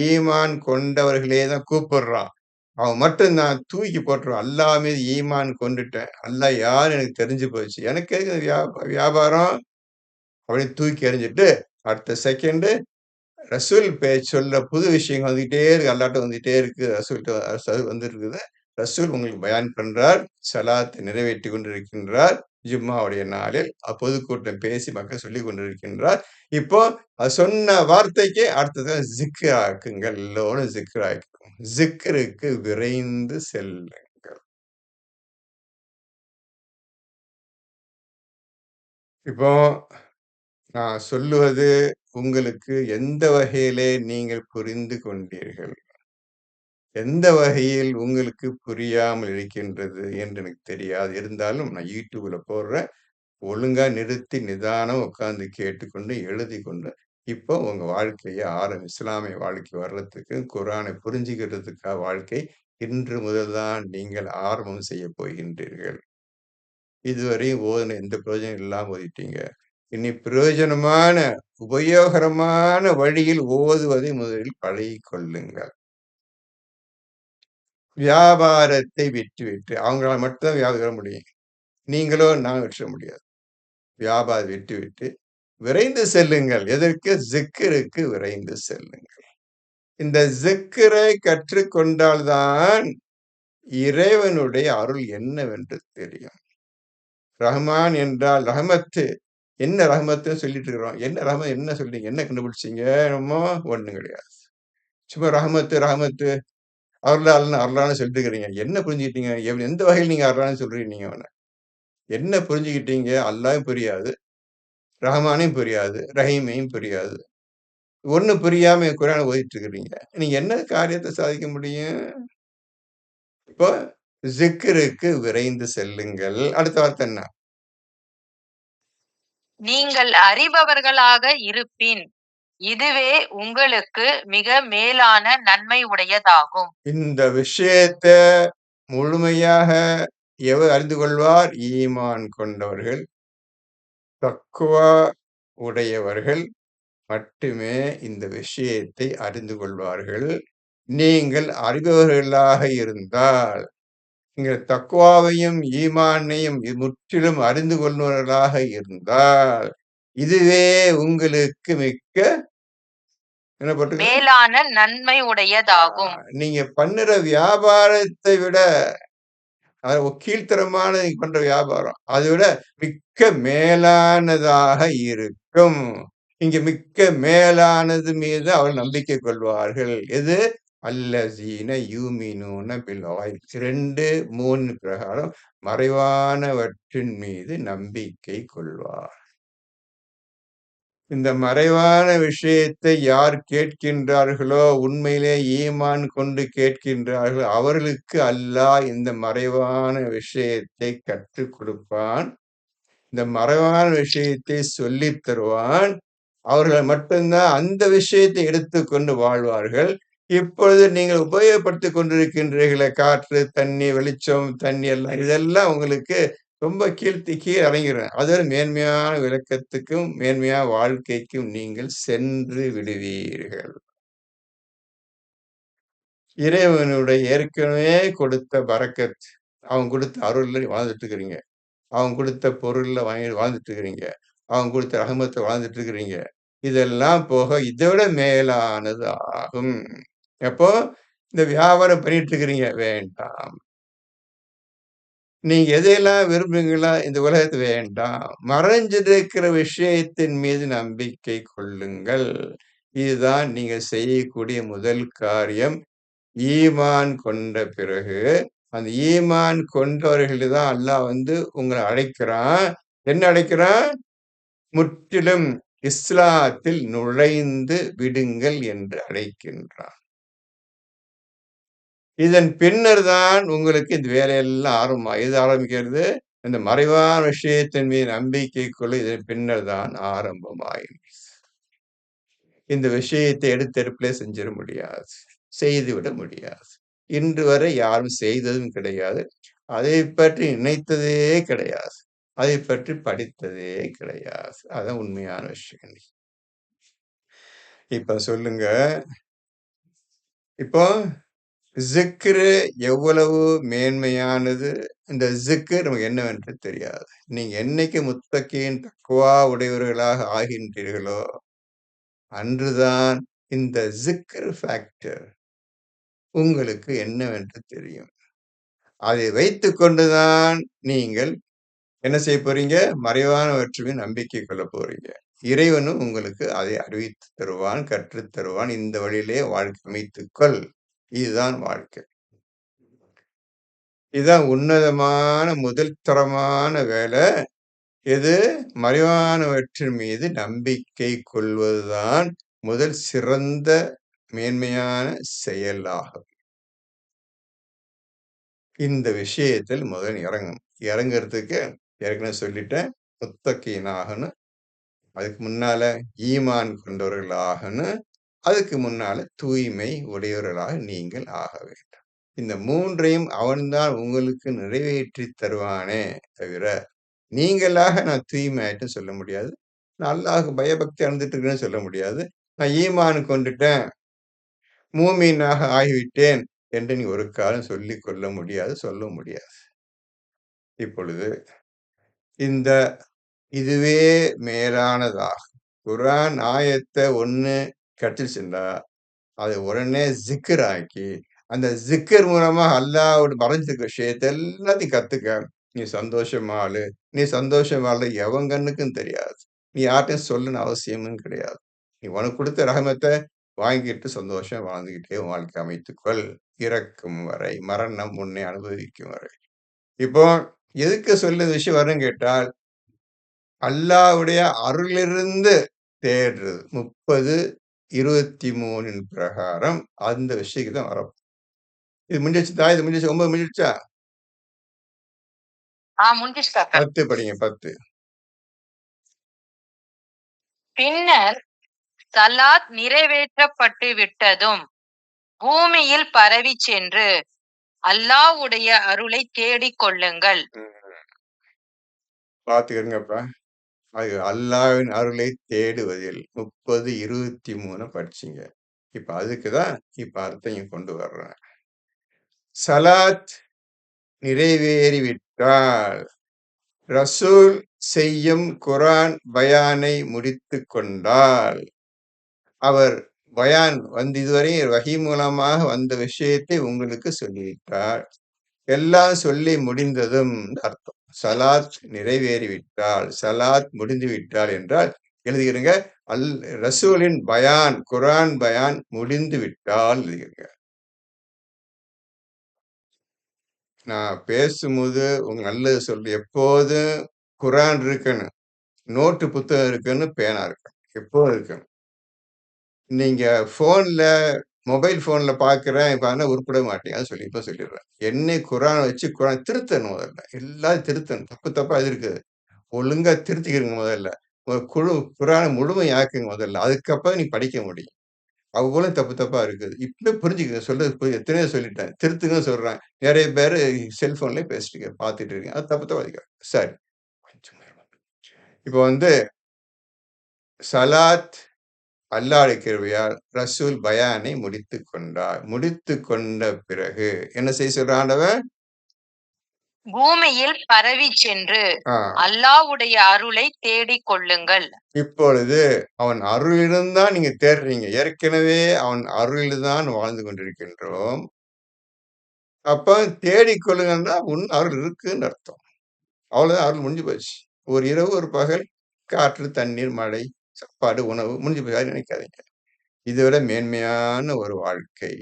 ஈமான் கொண்டவர்களே தான் கூப்பிடுறான். அவன் மட்டும்தான் தூக்கி போட்டுருவான். அல்லாஹ் மீது ஈமான் கொண்டுட்டேன், அல்லாஹ் யார் எனக்கு தெரிஞ்சு போச்சு, எனக்கு எதுக்கு வியாபாரம் அப்படின்னு தூக்கி எறிஞ்சிட்டு அடுத்த செகண்ட் ரசூல் சொல்ற புது விஷயங்கள் வந்துகிட்டே இருக்கு, அல்லாட்ட வந்துகிட்டே இருக்கு. ரசூல் வந்திருக்குது. ரசூல் உங்களுக்கு பயான் பண்றார், சலாத்தை நிறைவேற்றி கொண்டிருக்கின்றார். ஜும்மாவுடைய நாளில் பொதுக்கூட்டம் பேசி மக்கள் சொல்லிக் கொண்டிருக்கின்றார். இப்போ சொன்ன வார்த்தைக்கு அடுத்தது ஜிக்ர் ஆக்குங்கள், எல்லோரும் ஜிக்ர் ஆக்குங்க, ஜிக்ருக்கு விரைந்து செல்லுங்கள். இப்போ நான் சொல்லுவது உங்களுக்கு எந்த வகையிலே நீங்கள் புரிந்து கொண்டீர்கள், எந்த வகையில் உங்களுக்கு புரியாமல் இருக்கின்றது என்று எனக்கு தெரியாது. இருந்தாலும் நான் யூடியூப்ல போடுறேன், ஒழுங்கா நிறுத்தி நிதானம் உட்கார்ந்து கேட்டுக்கொண்டு எழுதி கொண்டு இப்போ உங்க வாழ்க்கையை இஸ்லாமிய வாழ்க்கை வர்றதுக்கு, குர்ஆனை புரிஞ்சுக்கிறதுக்காக வாழ்க்கை இன்று முதல் தான் நீங்கள் ஆரம்பம் செய்ய போகின்றீர்கள். இதுவரையும் ஓதுன எந்த பிரயோஜனம் இல்லாம ஓதிட்டீங்க. இனி பிரயோஜனமான உபயோகரமான வழியில் ஓதுவதை முதலில் பழகிக் கொள்ளுங்கள். வியாபாரத்தை விட்டுவிட்டு, அவங்களால மட்டும்தான் வியாபாரம் முடியும், நீங்களோ நான் வெற்ற முடியாது. வியாபாரம் விட்டுவிட்டு விரைந்து செல்லுங்கள். எதற்கு? ஜிக்ருக்கு விரைந்து செல்லுங்கள். இந்த ஜிக்ரை கற்றுக்கொண்டால்தான் இறைவனுடைய அருள் என்னவென்று தெரியும். ரஹ்மான் என்றால் ரஹமத்து. என்ன ரஹமத்துன்னு சொல்லிட்டு இருக்கிறோம். என்ன ரஹமத், என்ன சொல்றீங்க, என்ன கண்டுபிடிச்சீங்க? என்னமோ ஒண்ணும் கிடையாது. சும்மா ரஹமத்து ரஹமத்து அருளாளன்னு அருளான்னு சொல்லிட்டு இருக்கிறீங்க. என்ன புரிஞ்சுக்கிட்டீங்க? எந்த வகையில் நீங்க அருளான்னு சொல்றீங்க? நீங்க அவனை என்ன புரிஞ்சுக்கிட்டீங்க? அல்லாஹ்வும் புரியாது, ரஹ்மானையும் புரியாது, ரஹீமையும் புரியாது. ஒண்ணும் புரியாம குர்ஆனை ஓதிட்டு இருக்கிறீங்க. நீங்க என்ன காரியத்தை சாதிக்க முடியும்? இப்போ ஜிக்ருக்கு விரைந்து செல்லுங்கள். அடுத்த வார்த்தை என்ன? நீங்கள் அறிபவர்களாக இருப்பின் இதுவே உங்களுக்கு மிக மேலான நன்மை உடையதாகும். இந்த விஷயத்தை முழுமையாக எவர் அறிந்து கொள்வார்? ஈமான் கொண்டவர்கள், தக்குவா உடையவர்கள் மட்டுமே இந்த விஷயத்தை அறிந்து கொள்வார்கள். நீங்கள் அறிபவர்களாக இருந்தால் நீங்கள் தக்வாவையும் ஈமானையும் முற்றிலும் அறிந்து கொள்பவர்களாக இருந்தால் இதுவே உங்களுக்கு மிக்க என்ன போட்டுக்கலாம் மேலான நன்மை உடையதாகும். நீங்க பண்ணுற வியாபாரத்தை விட அது கீழ்த்தரமான நீங்க பண்ற வியாபாரம் அதை விட மிக்க மேலானதாக இருக்கும். இங்க மிக்க மேலானது மீது அவள் நம்பிக்கை கொள்வார்கள். எது? அல்லதீன யூமினூன பில் காய்ப் 2, 3 பிரகாரம் மறைவானவற்றின் மீது நம்பிக்கை கொள்வார். இந்த மறைவான விஷயத்தை யார் கேட்கின்றார்களோ, உண்மையிலே ஈமான் கொண்டு கேட்கின்றார்களோ, அவர்களுக்கு அல்லாஹ் இந்த மறைவான விஷயத்தை கற்றுக் கொடுப்பான். இந்த மறைவான விஷயத்தை சொல்லித் தருவான். அவர்கள் மட்டும்தான் அந்த விஷயத்தை எடுத்துக்கொண்டு வாழ்வார்கள். இப்பொழுது நீங்கள் உபயோகப்படுத்திக் கொண்டிருக்கின்றீர்களே காற்று, தண்ணி, வெளிச்சம், தண்ணி எல்லாம் இதெல்லாம் உங்களுக்கு ரொம்ப கீழே இறங்கிரும். அது ஒரு மேன்மையான விளக்கத்துக்கும் மேன்மையான வாழ்க்கைக்கும் நீங்கள் சென்று விடுவீர்கள். இறைவனுடைய ஏற்கனவே கொடுத்த பரக்கத், அவன் கொடுத்த அருள்ல வாழ்ந்துட்டு இருக்கிறீங்க. அவன் கொடுத்த பொருள்ல வாழ்ந்துட்டு இருக்கிறீங்க. அவன் கொடுத்த ரஹமத்துல வாழ்ந்துட்டு இருக்கிறீங்க. இதெல்லாம் போக இதை விட மேலானது ஆகும். எப்போ இந்த வியாபாரம் பண்ணிட்டு இருக்கிறீங்க வேண்டாம். நீங்க எதையெல்லாம் விரும்புங்களா இந்த உலகத்து வேண்டாம். மறைஞ்சிருக்கிற விஷயத்தின் மீது நம்பிக்கை கொள்ளுங்கள். இதுதான் நீங்க செய்யக்கூடிய முதல் காரியம். ஈமான் கொண்ட பிறகு அந்த ஈமான் கொண்டவர்கள் தான் அல்லாஹ் உங்களை அழைக்கிறான். என்ன அழைக்கிறான்? முற்றிலும் இஸ்லாத்தில் நுழைந்து விடுங்கள் என்று அழைக்கின்றான். இதன் பின்னர் தான் உங்களுக்கு இந்த வேலையெல்லாம் ஆரம்பம். எது ஆரம்பிக்கிறது? இந்த மறைவான விஷயத்தின் மீது நம்பிக்கை கொள்ள இதன் பின்னர் தான் ஆரம்பமாயிற்று. இந்த விஷயத்தை எடுத்தெடுப்பிலே செஞ்சிட முடியாது. செய்துவிட முடியாது. இன்று வரை யாரும் செய்ததும் கிடையாது. அதை பற்றி நினைத்ததே கிடையாது. அதை பற்றி படித்ததே கிடையாது. அதான் உண்மையான விஷயம். இப்ப சொல்லுங்க. இப்போ ஜிக்ரு எவ்வளவு மேன்மையானது. இந்த ஜிக்ர் நமக்கு என்னவென்று தெரியாது. நீங்க என்னைக்கு முத்தகீன் தக்வா உடையவர்களாக ஆகின்றீர்களோ அன்றுதான் இந்த ஜிக்ர் ஃபேக்டர் உங்களுக்கு என்னவென்று தெரியும். அதை வைத்துக் கொண்டுதான் நீங்கள் என்ன செய்ய போறீங்க? மறைவானவற்றின் நம்பிக்கை கொள்ள போறீங்க. இறைவனும் உங்களுக்கு அதை அறிவித்து தருவான், கற்றுத் தருவான். இந்த வழியிலே வாழ்க்கை அமைத்துக்கொள். இதுதான் வாழ்க்கை. இதுதான் உன்னதமான முதல் தரமான வேலை. எது? மறைவானவற்றின் மீது நம்பிக்கை கொள்வதுதான் முதல் சிறந்த மேன்மையான செயலாகும். இந்த விஷயத்தில் முதல் இறங்கணும். இறங்குறதுக்கு ஏற்கனவே சொல்லிட்டேன். முத்தகீனாகணும். அதுக்கு முன்னால ஈமான் கொண்டவர்கள் ஆகணும். அதுக்கு முன்னால தூய்மை உடையவர்களாக நீங்கள் ஆக வேண்டும். இந்த 3ஐயும் அவன்தான் உங்களுக்கு நிறைவேற்றி தருவானே தவிர, நீங்களாக நான் தூய்மை ஆயிட்டேன்னு சொல்ல முடியாது. நான் அல்லாஹ்வுக்கு பயபக்தி அடைந்துட்டு இருக்கேன்னு சொல்ல முடியாது. நான் ஈமான் கொண்டுட்டேன், மூமீனாக ஆகிவிட்டேன் என்று நீ ஒரு காலம் சொல்லிக் கொள்ள முடியாது, சொல்ல முடியாது. இப்பொழுது இந்த இதுவே மேலானதாகும். குர்ஆன் ஆயத்த 1 கிடைச்சிருச்சுன்னா, அதை உடனே ஜிக்ர் ஆக்கி, அந்த ஜிக்ர் மூலமா அல்லாஹ்வோட மறைஞ்சிருக்கிற விஷயத்த எல்லாத்தையும் கத்துக்க. நீ சந்தோஷமா வாழு. நீ சந்தோஷமா வாழ எவன் கண்ணுக்கும் தெரியாது. நீ யார்ட்டயும் சொல்லணும்னு அவசியமும் கிடையாது. நீ உனக்கு கொடுத்த ரஹமத்த வாங்கிட்டு சந்தோஷமா வாழ்ந்துகிட்டே உன் வாழ்க்கை அமைத்துக்கொள். இறக்கும் வரை, மரணம் உன்னை அனுபவிக்கும் வரை. இப்போ எதுக்கு சொல்ல இந்த விஷயம் வரும்னு கேட்டால், அல்லாஹ்வுடைய அருளிலிருந்து தேடுறது. 30, 23 பிரகாரம் அந்த விஷயத்துக்கு தான் வரும். இது முடிஞ்சிருச்சா? இது முடிஞ்சிருச்சா? 9 முடிஞ்சிருச்சா? முடிஞ்சிச்சு தாத்தா. 10 படிங்க 10. பின்னர் சலாத் நிறைவேற்றப்பட்டு விட்டதும் பூமியில் பரவி சென்று அல்லாஹ்வுடைய அருளை தேடிக் கொள்ளுங்கள். பாத்துக்கிறங்கப்பா. அது அல்லாஹ்வின் அருளை தேடுவதில் 30, 23 படிச்சீங்க. இப்ப அதுக்கு தான் இப்ப அர்த்தம் இங்க கொண்டு வர்றேன். சலாத் நிறைவேறிவிட்டால், ரசூல் செய்யும் குர்ஆன் பயானை முடித்துக் கொண்டால், அவர் பயான் இதுவரை வஹி மூலமாக வந்த விஷயத்தை உங்களுக்கு சொல்லிவிட்டார். எல்லாம் சொல்லி முடிந்ததும் அர்த்தம். ஸலாத் நிறைவேறிவிட்டால், ஸலாத் முடிந்துவிட்டால் என்றால் எழுதுகிறங்க. அல் ரசூலின் பயான், குர்ஆன் பயான் முடிந்து விட்டால் எழுதுகிறங்க. நான் பேசும்போது நல்லது எப்போதும் குர்ஆன் இருக்கணும். நோட்டு புத்தகம் இருக்கணும், பேனா இருக்கணும். எப்போதும் இருக்கணும். நீங்க மொபைல் ஃபோன்ல பார்க்கிறேன், இப்ப ஆனா உருப்பட மாட்டீங்க. அதான் இப்ப சொல்லிடுறேன். என்னை குர்ஆன வச்சு குர்ஆன் திருத்தணும் முதல்ல. எல்லாரும் திருத்தணும். தப்பு தப்பா எது இருக்குது? ஒழுங்கா திருத்திக்கிறங்க முதல்ல. ஒரு குர்ஆன முழுமையாக்குங்க முதல்ல. அதுக்கப்புறம் நீ படிக்க முடியும். அவ்வளவும் தப்பு தப்பா இருக்குது. இப்பவே புரிஞ்சுக்கங்க. சொல்றது எத்தனையோ சொல்லிட்டேன். திருத்துங்கன்னு சொல்றேன். நெறைய பேரு செல்ஃபோன்லயே பேசிட்டு பார்த்துட்டு இருக்கீங்க. அது தப்பு தப்பா சரி. இப்ப ஸலாத் அல்லாஹ்வுடைய கிருபையால் ரசூல் பயானை முடித்துக் கொண்டார். முடித்துக் கொண்ட பிறகு என்ன செய்ய சொல்றான் ஆண்டவன்? பூமியில் பரவிச் சென்று ஆ. அல்லாஹ்வுடைய அருளை தேடிக் கொள்ளுங்கள். இப்பொழுது அவன் அருளிலும் தான் நீங்க தேடுறீங்க. ஏற்கனவே அவன் அருளில் தான் வாழ்ந்து கொண்டிருக்கின்றோம். அப்ப தேடிக் கொள்ளுங்கன்னா உன் அருள் இருக்குன்னு அர்த்தம். அவ்வளவுதான், அருள் முடிஞ்சு போச்சு. ஒரு இரவு, ஒரு பகல், காற்று, தண்ணீர், மழை, சாப்பாடு, உணவு முடிஞ்சு போய் யாரும் நினைக்காதீங்க. இதை விட மேன்மையான ஒரு வாழ்க்கை,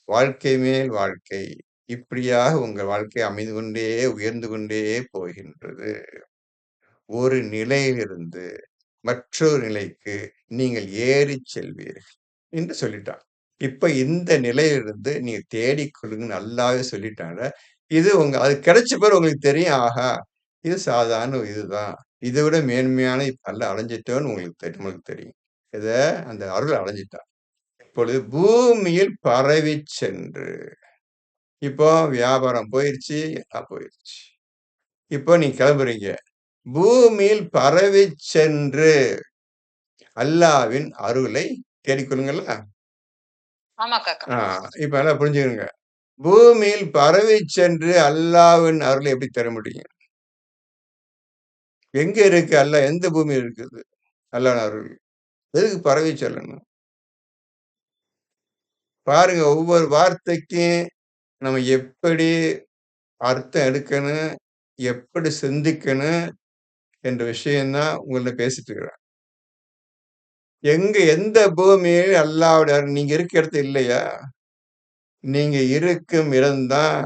வாழ்க்கை மேல் வாழ்க்கை, இப்படியாக உங்கள் வாழ்க்கை அமைந்து கொண்டே உயர்ந்து கொண்டே போகின்றது. ஒரு நிலையிலிருந்து மற்றொரு நிலைக்கு நீங்கள் ஏறிச் செல்வீர்கள் என்று சொல்லிட்டான். இப்ப இந்த நிலையிலிருந்து நீங்க தேடிக் கொள்ளுங்கன்னு அல்லாஹ்வே சொல்லிட்டாங்க. இது அது கிடைச்ச பிறகு உங்களுக்கு தெரியும். ஆஹா! இது சாதாரண இதுதான். இதை விட மேன்மையான அல்லாஹ் அடைஞ்சிட்டோம்னு உங்களுக்கு தெரியும். இத அந்த அருள அடைஞ்சிட்டான். இப்பொழுது பூமியில் பரவிச் சென்று, இப்போ வியாபாரம் போயிருச்சு, எல்லாம் போயிருச்சு. இப்போ நீங்க கிளம்புறீங்க. பூமியில் பரவிச் சென்று அல்லாஹ்வின் அருளை தேடிக்கொள்ளுங்கள்ல. ஆமா காக்கா. இப்ப நல்லா புரிஞ்சுக்கங்க. பூமியில் பரவிச் சென்று அல்லாஹ்வின் அருளை எப்படி தர முடியும்? எங்க இருக்கு அல்லாஹ்? எந்த பூமியில இருக்குது அல்லாஹ்வின் அருள்? எதுக்கு பரவி செல்லணும்? பாருங்க, ஒவ்வொரு வார்த்தைக்கும் நம்ம எப்படி அர்த்தம் எடுக்கணும், எப்படி சிந்திக்கணும் என்ற விஷயம் தான் உங்கள்ட்ட பேசிட்டு இருக்கிறேன். எந்த பூமியில் அல்லாஹ்வுடைய அருள் நீங்க இருக்க இடத்துல இல்லையா? நீங்க இருக்கும் இடம்தான்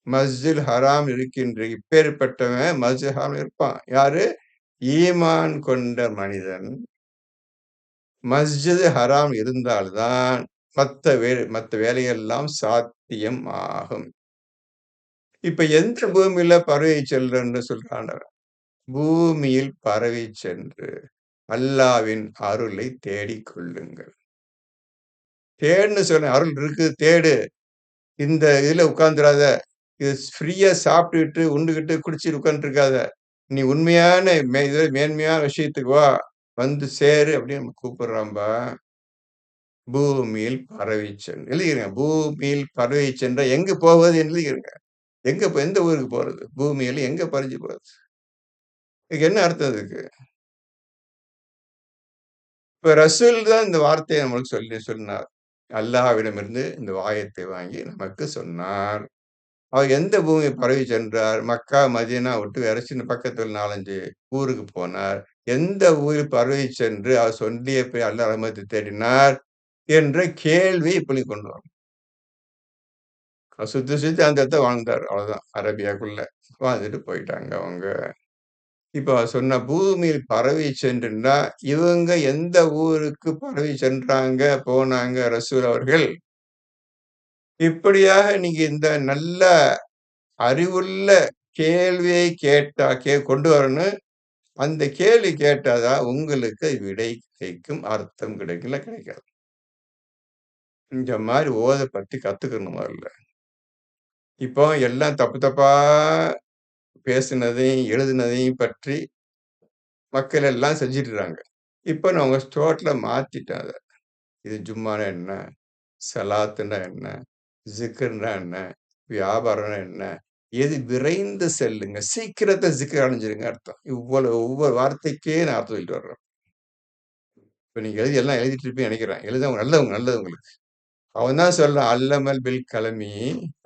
மஸ்ஜிதுல் ஹராம் இருக்கின்ற. இப்பேற்பட்டவன் மஸ்ஜிதுல் ஹராம் இருப்பான். யாரு? ஈமான் கொண்ட மனிதன் மஸ்ஜிது ஹராம் இருந்தால்தான் மத்த வேலைகள் எல்லாம் சாத்தியம் ஆகும். இப்ப எந்த பூமியில பரவி செல்றன்னு சொல்றான்? பூமியில் பரவி சென்று அல்லாஹ்வின் அருளை தேடிக் கொள்ளுங்கள். தேடுன்னு சொன்னேன். அருள் இருக்கு, தேடு. இந்த இதுல உட்கார்ந்துராத. இது ஃப்ரீயா சாப்பிட்டுட்டு, உண்டுகிட்டு, குடிச்சிட்டு உட்கார்ந்துட்டு இருக்காத. நீ உண்மையான மேன்மையான விஷயத்துக்கு வா. வந்து சேரு அப்படின்னு கூப்பிடுறான்பா. பூமியில் பரவி சென்று எழுதிக்கிறங்க. பூமியில் பரவி சென்ற எங்க போவது என்று எழுதிக்கிறங்க. எந்த ஊருக்கு போறது? பூமியில எங்க பறிஞ்சு போறது? இதுக்கு என்ன அர்த்தம் இதுக்கு? இப்ப ரசூல் தான் இந்த வார்த்தையை நம்மளுக்கு சொன்னார். அல்லாஹ்விடமிருந்து இந்த வாயத்தை வாங்கி நமக்கு சொன்னார். அவர் எந்த பூமியை பரவி சென்றார்? மக்கா, மதீனா விட்டு வேற சின்ன பக்கத்துல 4, 5 ஊருக்கு போனார். எந்த ஊரில் பரவி சென்று அவர் சொல்லிய போய் அல்லாஹ் ரஹ்மத்தை தேடினார் என்ற கேள்வியை இப்ப நீ கொண்டு வரணும். சுத்தி சுத்தி அந்த இடத்துல வாழ்ந்தார். அவ்வளவுதான். அரேபியாக்குள்ள வாழ்ந்துட்டு போயிட்டாங்க அவங்க. இப்ப சொன்ன பூமியில் பரவி சென்றுன்னா, இவங்க எந்த ஊருக்கு பரவி சென்றாங்க, போனாங்க ரசூல் அவர்கள்? இப்படியாக நீங்க இந்த நல்ல அறிவுள்ள கேள்வியை கேட்டா கொண்டு வரணும். அந்த கேள்வி கேட்டாதான் உங்களுக்கு விடை கிடைக்கும், அர்த்தம் கிடைக்கும். இல்ல கிடைக்காது. இந்த மாரி பத்தி கத்துக்கணும் முதல்ல. இப்போ எல்லாம் தப்பு தப்பா பேசினதையும், எழுதினதையும் பற்றி மக்கள் எல்லாம் செஞ்சுட்டு இருக்காங்க. இப்ப நான் உங்க டோட்டலா மாத்திட்டேன் அத. இது ஜும்மான்னா என்ன? ஸலாத்துன்னா என்ன? ஜிக்ர்னா என்ன? வியாபாரம்னா என்ன? எது விரைந்து செல்லுங்க. சீக்கிரத்த சிக்கர அடைஞ்சிருங்க அர்த்தம். இவ்வளவு ஒவ்வொரு வார்த்தைக்கே நான் அர்த்தம் சொல்லிட்டு வர்றேன். இப்ப நீங்க எல்லாம் எழுதிட்டு இருப்பீங்கன்னு நெனைக்கிறேன். எழுதவங்க நல்லது உங்களுக்கு. அவன் தான் சொல்றான், "அல்லமல் பில் கலமி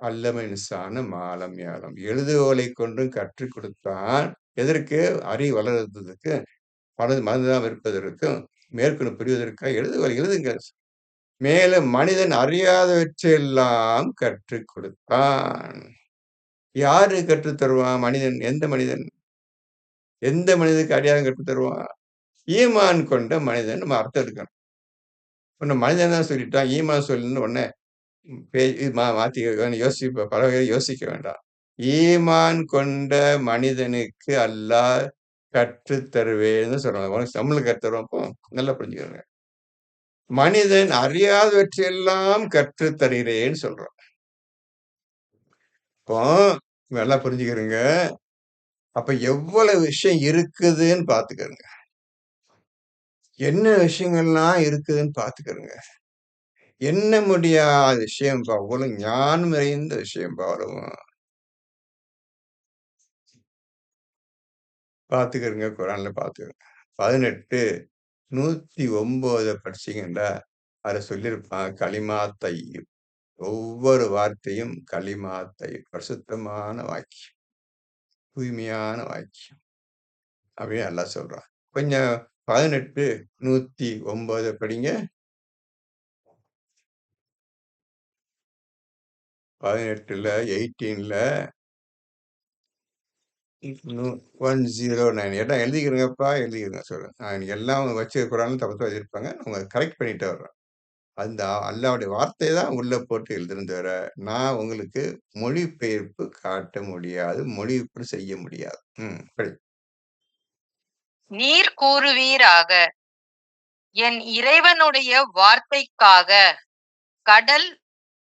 அல்லம இன்சான மாலம் யஅலம்." எழுதுகோலைக் கொண்டும் கற்றுக் கொடுத்தான். எதற்கு? அறிவு வளர்றதுக்கு, மனதாம் இருப்பதற்கும், மேற்கொண்டு புரிவதற்காக எழுதுகோலை எழுதுங்க. மேலும் மனிதன் அறியாதவற்றையெல்லாம் கற்றுக் கொடுத்தான். யாரு கற்றுத் தருவான்? மனிதன். எந்த மனிதன்? எந்த மனிதனுக்கு அறியாதவன் கற்றுத் தருவான்? ஈமான் கொண்ட மனிதன் நம்ம அர்த்தம் எடுக்கணும். இப்ப மனிதன் தான் சொல்லிட்டான். ஈமான் சொல்லணும்னு உடனே மாத்தி பல வகையில யோசிக்க வேண்டாம். ஈமான் கொண்ட மனிதனுக்கு அல்லாஹ் கற்றுத் தருவேன்னு சொல்றான். உனக்கு தமிழ்ல கற்றுத் தருவான். அப்போ நல்லா புரிஞ்சுக்கோங்க. மனிதன் அறியாதவற்றையெல்லாம் கற்றுத் தருகிறேன்னு சொல்றான். இப்போ நல்லா புரிஞ்சுக்கிறங்க. அப்ப எவ்வளவு விஷயம் இருக்குதுன்னு பார்த்துக்கங்க. என்ன விஷயங்கள்லாம் இருக்குதுன்னு பார்த்துக்கங்க. எண்ண முடியாத விஷயம்பா. அவ்வளவு ஞானம் நிறைந்த விஷயம்பா அவ்வளவும். பார்த்துக்கங்க. குரான்ல பார்த்துக்கங்க. 18 109 படிச்சீங்கன்னா, அதுல சொல்லியிருப்பான் கலிமா தய்யிப். ஒவ்வொரு வார்த்தையும் கலிமா தய்யிப். பரிசுத்தமான வாக்கியம். தூய்மையான வாக்கியம். அப்படின்னு அல்லாஹ் சொல்றான். கொஞ்சம் 18 109 படிங்க. 18ல 18ல 109 எல்லாம் எழுதிக்கிறங்கப்பா, எழுதிக்கிறங்க சொல்றேன். நான் எல்லாம் வச்சு குரான்ல தப்பு வச்சிருப்பாங்க. உங்க கரெக்ட் பண்ணிட்டு வர்றேன். அந்த அல்லாஹ்வுடைய வார்த்தைய தான் உள்ள போட்டு எழுதுறேன் தவிர, நான் உங்களுக்கு மொழிபெயர்ப்பு காட்ட முடியாது. மொழிபெயர்ப்பு செய்ய முடியாது. படி. நீர் கூறுவீராக, என் இறைவனுடைய வார்த்தைக்காக கடல்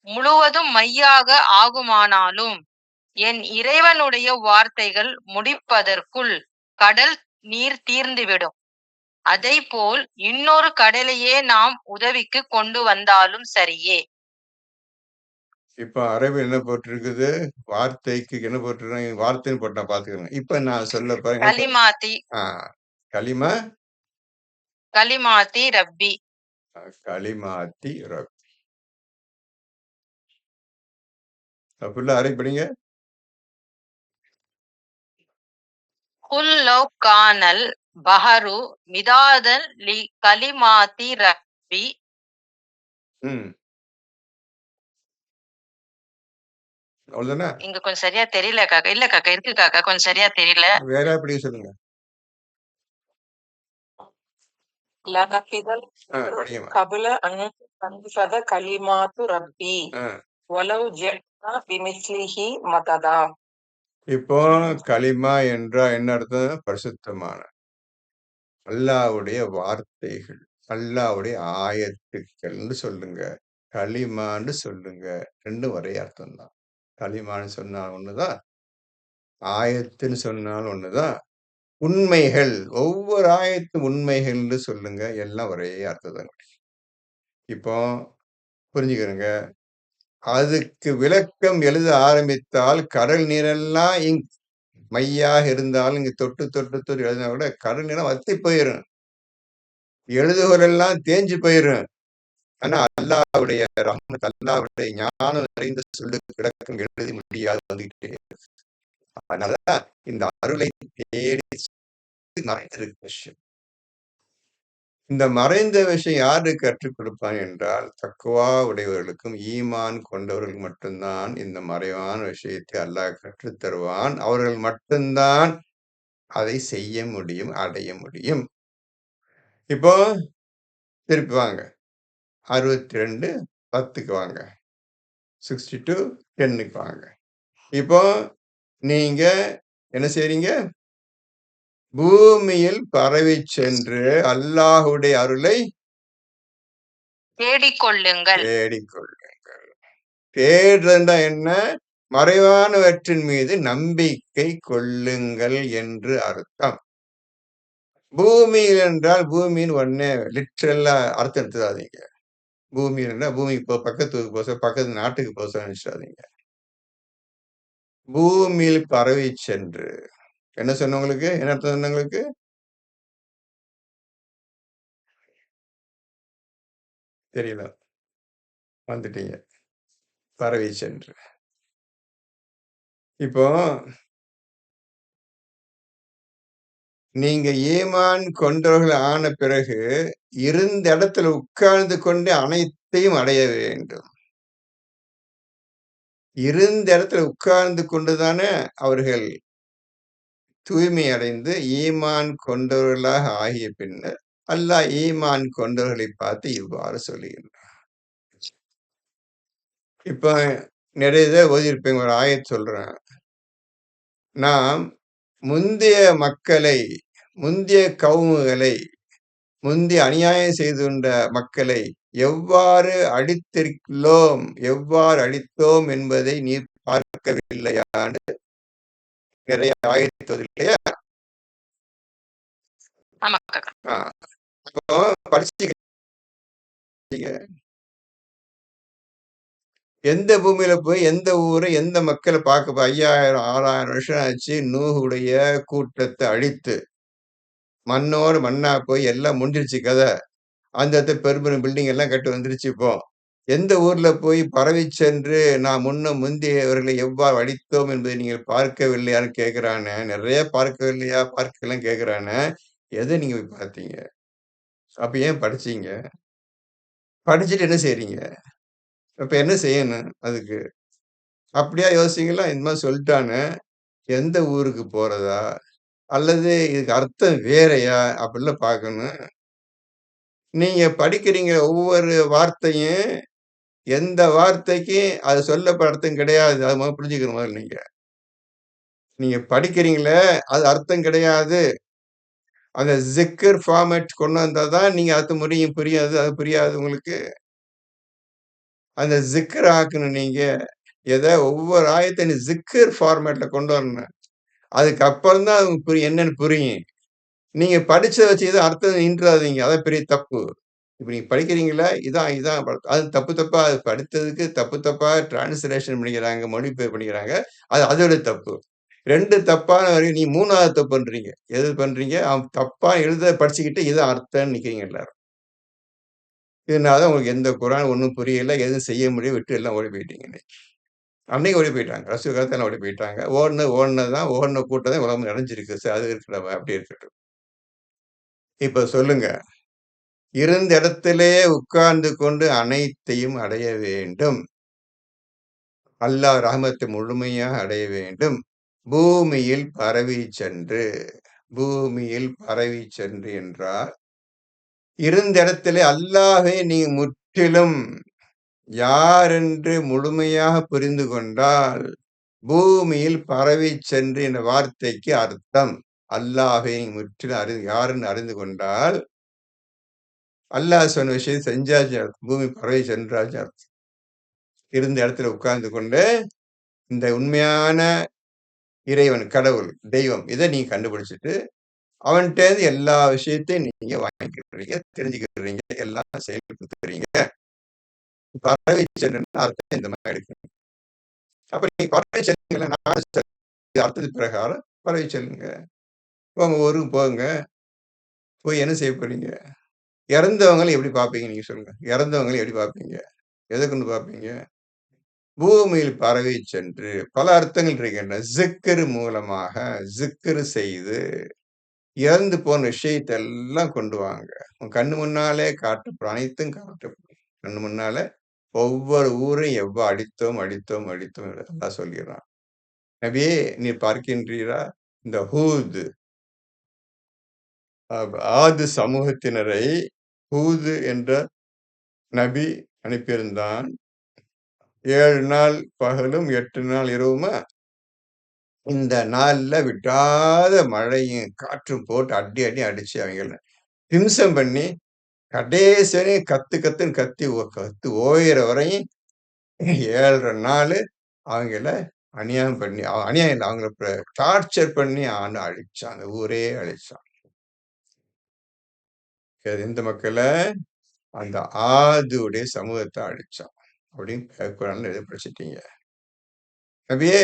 முழுவதும் மையாக ஆகுமானாலும், என் இறைவனுடைய வார்த்தைகள் முடிப்பதற்குள் கடல் நீர் தீர்ந்துவிடும். அதைப்போல் இன்னொரு கடலையே நாம் உதவிக்கு கொண்டு வந்தாலும் சரியே. இப்ப அரபில் என்ன போட்டிருக்குது? வார்த்தைக்கு என்ன போட்டிருக்காங்க? வார்த்தைன்னு போட்டா பார்த்துக்கோங்க. இப்ப நான் சொல்ல பாருங்க. கலிமாத்தி ஆ கலிமா கலிமாத்தி ரப்பி. கலிமாத்தி ரப். ஃபுல்லா அரபி படிங்க. குல் லவ் கானல் பஹரு மிதாதன் லி கலிமாத்தி ரப்பி. ம். அவ்வளவுதானே? இங்க கொஞ்சம் சரியா தெரியல காக்கா. இல்ல காக்கா, இருக்கு காக்கா, கொஞ்சம் சரியா தெரியல. வேற எப்படி சொல்லுங்க. لنفذ படிங்கம்மா. قبل أن تنفذ كلمات ربي ஆ. ولو جئنا بمثله مددا. இப்போ கலிமா என்றால் என்ன அர்த்தம்? பரிசுத்தமான அல்லாஹ்வுடைய வார்த்தைகள், அல்லாஹ்வுடைய ஆயத்துக்கள்னு சொல்லுங்க. கலிமான்னு சொல்லுங்க. 2ம் ஒரே அர்த்தம் தான். கலிமான்னு சொன்னா ஒண்ணுதான், ஆயத்துன்னு சொன்னாலும் ஒண்ணுதான். உண்மைகள், ஒவ்வொரு ஆயத்தும் உண்மைகள்னு சொல்லுங்க. எல்லாம் ஒரே அர்த்தம் தான். இப்போ புரிஞ்சுக்கிறங்க. அதுக்கு விளக்கம் எழுத ஆரம்பித்தால் கடல் நீரெல்லாம் மையாக இருந்தாலும் இங்க தொட்டு தொட்டு தொட்டு எழுதினா கூட கடல் நீரம் வத்தி போயிரும். எழுதுகோலெல்லாம் தேஞ்சு போயிரும். ஆனா அல்லாஹ்வுடைய ரஹ்மத், அல்லாஹ்வுடைய ஞானம் நிறைந்த சொல்லுக்கு விளக்கம் எழுத முடியாது வந்துகிட்டே இருக்கு. அதனாலதான் இந்த அருளை தேடி மறைந்திருக்க விஷயம். இந்த மறைந்த விஷயம் யாருக்கு கற்றுக் கொடுப்பான் என்றால், தக்வா உடையவர்களுக்கும், ஈமான் கொண்டவர்கள் மட்டும்தான் இந்த மறைவான விஷயத்தை அல்லாஹ் கற்றுத் தருவான். அவர்கள் மட்டும்தான் அதை செய்ய முடியும், அடைய முடியும். இப்போ திருப்பி வாங்க. 62:10க்கு வாங்க. 62:10க்கு வாங்க. இப்போ நீங்க என்ன செய்றீங்க? பூமியில் பரவிச் சென்று அல்லாஹ்வுடைய அருளை தேடிக்கொள்ளுங்கள். தேடிக்கொள்ளுங்கள். தேடுறதுன்னா என்ன? மறைவானவற்றின் மீது நம்பிக்கை கொள்ளுங்கள் என்று அர்த்தம். பூமியில் என்றால் பூமின்னு உடனே லிட்ரலா அர்த்தம் எடுத்துடாதீங்க. பூமி என்றா பூமிக்கு பக்கத்து ஊருக்கு பக்கத்து நாட்டுக்கு நினைச்சிடாதீங்க. பூமியில் பரவிச் சென்று. என்ன சொன்னேன் உங்களுக்கு? என்ன அர்த்தம் சொன்னேன் உங்களுக்கு? தெரியல. வந்துட்டீங்க. பரவிச் சென்று. இப்போ நீங்க ஈமான் கொண்டவர்கள் ஆன பிறகு, இருந்த இடத்துல உட்கார்ந்து கொண்டு அனைத்தையும் அடைய வேண்டும். இருந்த இடத்துல உட்கார்ந்து கொண்டு தானே அவர்கள் தூய்மை அடைந்து ஈமான் கொண்டவர்களாக ஆகிய பின்னர், அல்லாஹ் ஈமான் கொண்டவர்களை பார்த்து இவ்வாறு சொல்லுகின்றான். இப்ப நிறைய இத ஓதியிருப்பீங்க. ஒரு ஆயத் சொல்றேன். நாம் முந்தைய மக்களை, முந்தைய கவுமுகளை, முந்தைய அநியாயம் செய்துண்ட மக்களை எவ்வாறு அழித்திருக்கிறோம், எவ்வாறு அழித்தோம் என்பதை நீர் பார்க்கவில்லையான்னு நிறைய ஆயத்து வருது இல்லையா? ஆமா காக்கா. ஆ. அப்போ படிச்சீங்க. எந்த பூமியில போய் எந்த ஊரை, எந்த மக்கள பார்க்க 5000, 6000 வருஷம் ஆச்சு நூஹுடைய கூட்டத்த அழித்து. மண்ணோடு மண்ணா போய் எல்லாம் முடிஞ்சிருச்சு கதை. அந்த இடத்துல பெரும் பெரும் பில்டிங் எல்லாம் கட்டி வந்துருச்சு இப்போ. எந்த ஊர்ல போய் பரவிச் சென்று நாம் முந்தியவர்களை எவ்வாறு அழித்தோம் என்பதை நீங்கள் பார்க்கவில்லையான்னு கேட்கிறானே. நிறைய பார்க்கவில்லையா? பார்க்கலன்னு கேட்கிறானே. எத நீங்க போய் பார்த்தீங்க? அப்ப ஏன் படிச்சீங்க? படிச்சுட்டு என்ன செய்றீங்க? அப்ப என்ன செய்யணும் அதுக்கு? அப்படியா யோசிச்சீங்களா? இந்த மாரி சொல்ட்டானே, எந்த ஊருக்கு போறதா? அல்லது இதுக்கு அர்த்தம் வேறயா? அப்படிலாம் பார்க்கணும். நீங்க படிக்கிறீங்க ஒவ்வொரு வார்த்தையும், எந்த வார்த்தைக்கும் அது சொல்லப்பட்ட அர்த்தம் கிடையாது. அது முதல்ல புரிஞ்சுக்கணும் முதல்ல நீங்க. நீங்க படிக்கிறீங்களே, அது அர்த்தம் கிடையாது. அந்த ஸிக்ர் ஃபார்மேட் கொண்டு வந்தா தான் நீங்க அர்த்தம் புரியும். அது புரியாது உங்களுக்கு. அந்த ஸிக்ர் ஆக்கணும் நீங்க. ஒவ்வொரு ஆயத்த நீ ஸிக்ர் ஃபார்மேட்ல கொண்டு வரணும். அதுக்கப்புறம் தான் என்னன்னு புரியும். நீங்க படிச்சத வச்சு எதுவும் அர்த்தம் ஈன்றாதீங்க. அதான் பெரிய தப்பு. இப்ப நீங்க படிக்கிறீங்களா? இதான் அது தப்பு தப்பா அது படித்ததுக்கு தப்பு தப்பா டிரான்ஸ்லேஷன் பண்ணிக்கிறாங்க, மொழிபெயர்ப்பு பண்ணிக்கிறாங்க. அது அதோட தப்பு. 2 தப்பான வரையும் நீ 3வது தப்பு பண்றீங்க. எது பண்றீங்க? அவன் தப்பா எழுத படிச்சுக்கிட்டு இதான் அர்த்தம்ன்னு நிக்கிறீங்க எல்லாரும். இதனால தான் உங்களுக்கு எந்த குரான் ஒண்ணும் புரியல. எதுவும் செய்ய முடியல. விட்டு எல்லாம் ஓடி போயிட்டீங்க இன்னைக்கு. அன்னைக்கு ஓடி போயிட்டாங்க. ரசூல் காலத்துல எல்லாம் ஓடி போயிட்டாங்க. ஓடுனது தான். ஓடுன கூட்டம் தான் உலகம் நிறைஞ்சிருக்கு. சரி அது இருக்கட்டும். அப்படி இருக்கட்டும். இப்ப சொல்லுங்க. இருந்த இடத்திலே உட்கார்ந்து கொண்டு அனைத்தையும் அடைய வேண்டும். அல்லாஹ் ரஹ்மத்தை முழுமையாக அடைய வேண்டும். பூமியில் பரவிச் சென்று பூமியில் பரவிச் சென்று என்றால், இருந்த இடத்திலே அல்லாஹ்வை நீங்க முற்றிலும் யாரென்று முழுமையாக புரிந்து கொண்டால், பூமியில் பரவிச் சென்று என்ற வார்த்தைக்கு அர்த்தம், அல்லாஹ்வை முற்றிலும் யாருன்னு அறிந்து கொண்டால், அல்லாஹ் சொன்ன விஷயத்தை செஞ்சாச்சு அர்த்தம். பூமி பரவி சென்றாச்சு அர்த்தம். இருந்த இடத்துல உட்கார்ந்து கொண்டு, இந்த உண்மையான இறைவன், கடவுள், தெய்வம் இத நீங்க கண்டுபிடிச்சுட்டு, அவன்ட்டேருந்து எல்லா விஷயத்தையும் நீங்க வாங்கிக்கிறீங்க, தெரிஞ்சுக்கிறீங்க, எல்லாம் செயல்படுத்துறீங்க. பரவி செல்லுன்னா அர்த்தம் இந்த மாரி எடுக்கணும். அப்ப நீங்க பரவி செல்லுங்கள அர்த்தத்தின் பிரகாரம் பரவி செல்லுங்க. உங்க ஊருக்கு போங்க. போய் என்ன செய்ய போறீங்க? இறந்தவங்கள எப்படி பார்ப்பீங்க நீங்க சொல்லுங்க? இறந்தவங்கள எப்படி பார்ப்பீங்க? எத கொண்டு பார்ப்பீங்க? பூமியில் பரவி சென்று பல அர்த்தங்கள் இருக்கின்றன. ஸிக்ர் மூலமாக ஸிக்ர் செய்து இறந்து போன விஷயத்த எல்லாம் கொண்டு வாங்க. உன் கண்ணு முன்னாலே காட்டப்படும். அனைத்தும் காட்டப்படும். கண்ணு முன்னால ஒவ்வொரு ஊரையும் அழித்தோம் என்று அல்லாஹ் சொல்கிறான். நபியே நீர் பார்க்கின்றீரா? இந்த ஹூத் ஆது சமூகத்தினரை ஹூத் என்ற நபி அனுப்பியிருந்தான். 7 நாள் பகலும் 8 நாள் இரவுமா இந்த நாள்ல விடாத மழையும், காற்றும் போட்டு அடி அடிச்சு அவங்கள ஹிம்சம் பண்ணி, கடைசி வரையும் கத்துன்னு கத்தி ஓயிற வரையும் 7 1/2 நாளு அவங்கள அநியாயம் பண்ணி அநியாயம் இல்ல. அவங்கள டார்ச்சர் பண்ணி அழிச்சான். அந்த ஊரே அழிச்சான். எந்த மக்கள? அந்த ஆதுடைய சமூகத்த அழிச்சான். அப்படின்னு குரான்ல எழுதி படிச்சுட்டீங்க. நபியே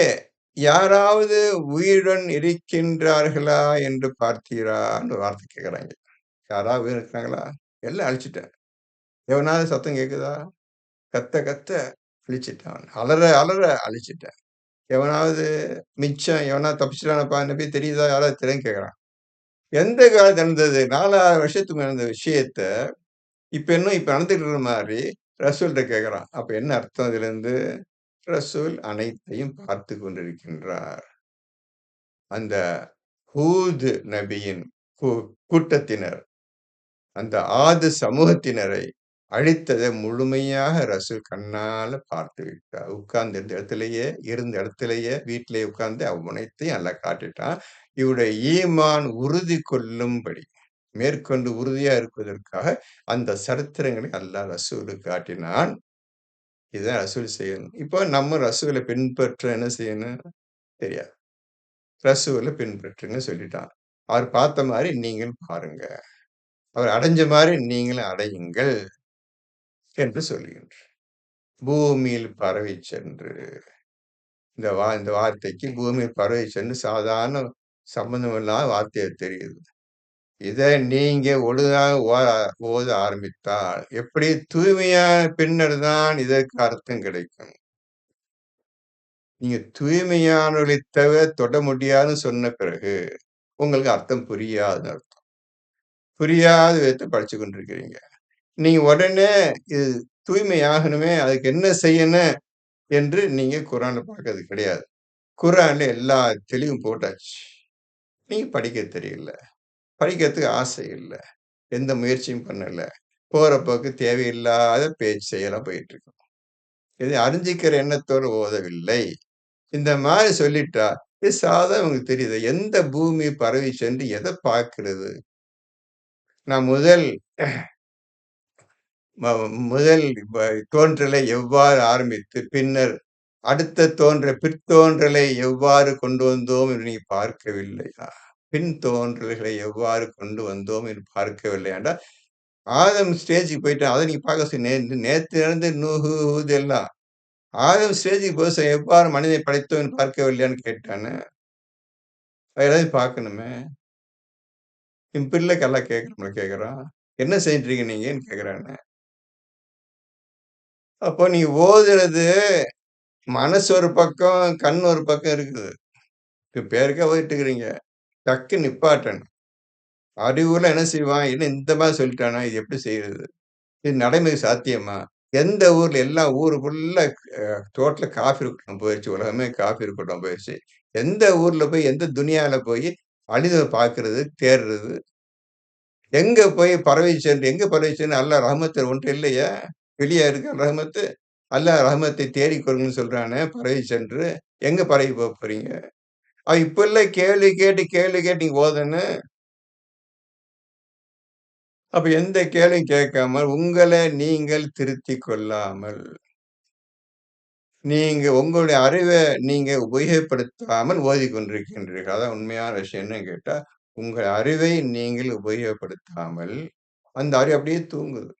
யாராவது உயிருடன் இருக்கின்றார்களா என்று பார்த்தீரான்னு ஒரு வார்த்தை கேட்குறாங்க. யாராவது உயிர் இருக்கிறாங்களா? எல்லாம் அழிச்சுட்டேன். எவனாவது சத்தம் கேட்குதா? கத்த கத்த அழிச்சுட்டான். அலற அலற அழிச்சுட்டேன். எவனாவது மிச்சம் எவனாவது தப்பிச்சுட்டானப்பா நபி தெரியுதா? யாராவது தெரியும்னு கேட்குறான். எந்த காலத்துல நடந்தது? 4000 வருஷத்துக்கு நடந்த விஷயத்த, இப்ப நடந்துட்டு இருக்கிற மாரி ரசூல்ட்ட கேட்குறான். அப்ப என்ன அர்த்தம் இதுலருந்து? ரசூல் அனைத்தையும் பார்த்துக் கொண்டிருக்கின்றார். அந்த ஹூத் நபியின் கூ கூட்டத்தினர், அந்த ஆது சமூகத்தினரை அழித்ததை முழுமையாக ரசூல் கண்ணால பார்த்து விட்டார். உட்கார்ந்திருந்த இடத்திலேயே, இருந்த இடத்திலேயே, வீட்டிலேயே உட்கார்ந்து அவ்வனைத்தையும் அல்லாஹ் காட்டிட்டான். இவருடைய ஈமான் உறுதி கொள்ளும்படி, மேற்கொண்டு உறுதியா இருப்பதற்காக அந்த சரித்திரங்களை அல்லாஹ் ரசூலுக்கு காட்டினான். இதுதான் ரசூல் செய்யணும். இப்போ நம்ம ரசூலை பின்பற்ற என்ன செய்யணும்? தெரியாது. ரசூல பின்பற்றுங்க சொல்லிட்டான். அவர் பார்த்த மாரி நீங்களும் பாருங்க. அவர் அடைஞ்ச மாரி நீங்களும் அடையுங்கள் என்று சொல்லுகின்றார். பூமியில் பரவிச் சென்று இந்த வார்த்தைக்கு பூமியில் பரவிச் சென்று சாதாரண சம்பந்தமில்லாத வார்த்தையா தெரியுது. இத நீங்க ஒழுங்காக ஓத ஆரம்பித்தால், எப்படி தூய்மையான பின்னர் தான் இதற்கு அர்த்தம் கிடைக்கும். நீங்க தூய்மையானவர்களைத் தவிர தொட முடியாதுன்னு சொன்ன பிறகு, உங்களுக்கு அர்த்தம் புரியாதுன்னு அர்த்தம். புரியாத விதத்தை படிச்சுக் கொண்டிருக்கிறீங்க. நீங்க உடனே இது தூய்மையாகணுமே, அதுக்கு என்ன செய்யணும் என்று நீங்க குர்ஆன்ல பார்க்கிறது கிடையாது. குர்ஆன்ல எல்லா தெளிவும் போட்டாச்சு. நீங்க படிக்க தெரியல. படிக்கிறதுக்கு ஆசை இல்ல. எந்த முயற்சியும் பண்ணல. போற போக்கு தேவையில்லாத செயலா போயிட்டு இருக்கு. இதை அறிஞ்சிக்கிற எண்ணத்தோடு ஓதவில்லை. இந்த மாரி சொல்லிட்டா, இது சாதாரண உங்களுக்கு தெரியுது. எந்த பூமி பரவி சென்று எத பார்க்கிறது? நான் ம முதல் தோன்றலை எவ்வாறு ஆரம்பித்து, பின்னர் அடுத்த பிற்தோன்றலை எவ்வாறு கொண்டு வந்தோம் என்று நீங்க பார்க்கவில்லையா? பின் தோன்றல்களை எவ்வாறு கொண்டு வந்தோம் என்று பார்க்கவில்லையாண்டா, ஆதம் ஸ்டேஜுக்கு போயிட்டான். அத நீங்க பார்க்க நேத்து நடந்த நூஹு, ஹூத் எல்லாம். ஆதம் ஸ்டேஜுக்கு போய் எவ்வாறு மனிதனை படைத்தோம் என்று பார்க்கவில்லையான்னு கேட்டானே. எல்லாத்தையும் பார்க்கணுமே. என் பிள்ளைக்கு எல்லாம் கேட்கிறான். என்ன செஞ்சுட்டு நீங்கன்னு கேட்கிறானே. அப்போ நீங்க ஓதுறது மனசு ஒரு பக்கம், கண் ஒரு பக்கம் இருக்குது. இப்ப பேருக்கே ஓதிட்டு இருக்கிறீங்க. டக்குன்னு நிப்பாட்டணும். அறிவுல என்ன செய்வான்? என்ன இந்த மாரி சொல்லிட்டானா? இது எப்படி செய்றது? இது நடைமுறை சாத்தியமா? எந்த ஊர்ல எல்லாம் ஊரு ஃபுல்லா டோட்டலா காஃபிர் கூட்டம் போயிருச்சு. உலகமே காஃபிர் கூட்டம் போயிருச்சு. எந்த ஊர்ல போய், எந்த துனியால போய் மனிதன பார்க்கிறது, தேடுறது? எங்க போய் பரவி சென்று எங்க பரவி சென்று அல்லாஹ் ரஹ்மத்து உன்ட்ட இல்லையா? வெளிய இருக்கா ரஹ்மத்து? அல்லாஹ் ரஹ்மத்தை தேடிக் கொள்ளுங்கன்னு சொல்றானே பரவி சென்று. எங்க பரவி போறீங்க? இப்பல்லாம் கேள்வி கேட்டு, கேள்வி கேட்டு நீங்க ஓதணும். அப்ப எந்த கேள்வியும் கேட்காமல், உங்கள நீங்கள் திருத்திக் கொள்ளாமல், நீங்க உங்களுடைய அறிவ நீங்க உபயோகப்படுத்தாமல் ஓதிக் கொண்டிருக்கின்றீர்கள். அதான் உண்மையான விஷயம் என்னன்னு கேட்டா, உங்கள் அறிவை நீங்கள் உபயோகப்படுத்தாமல், அந்த அறிவு அப்படியே தூங்குது.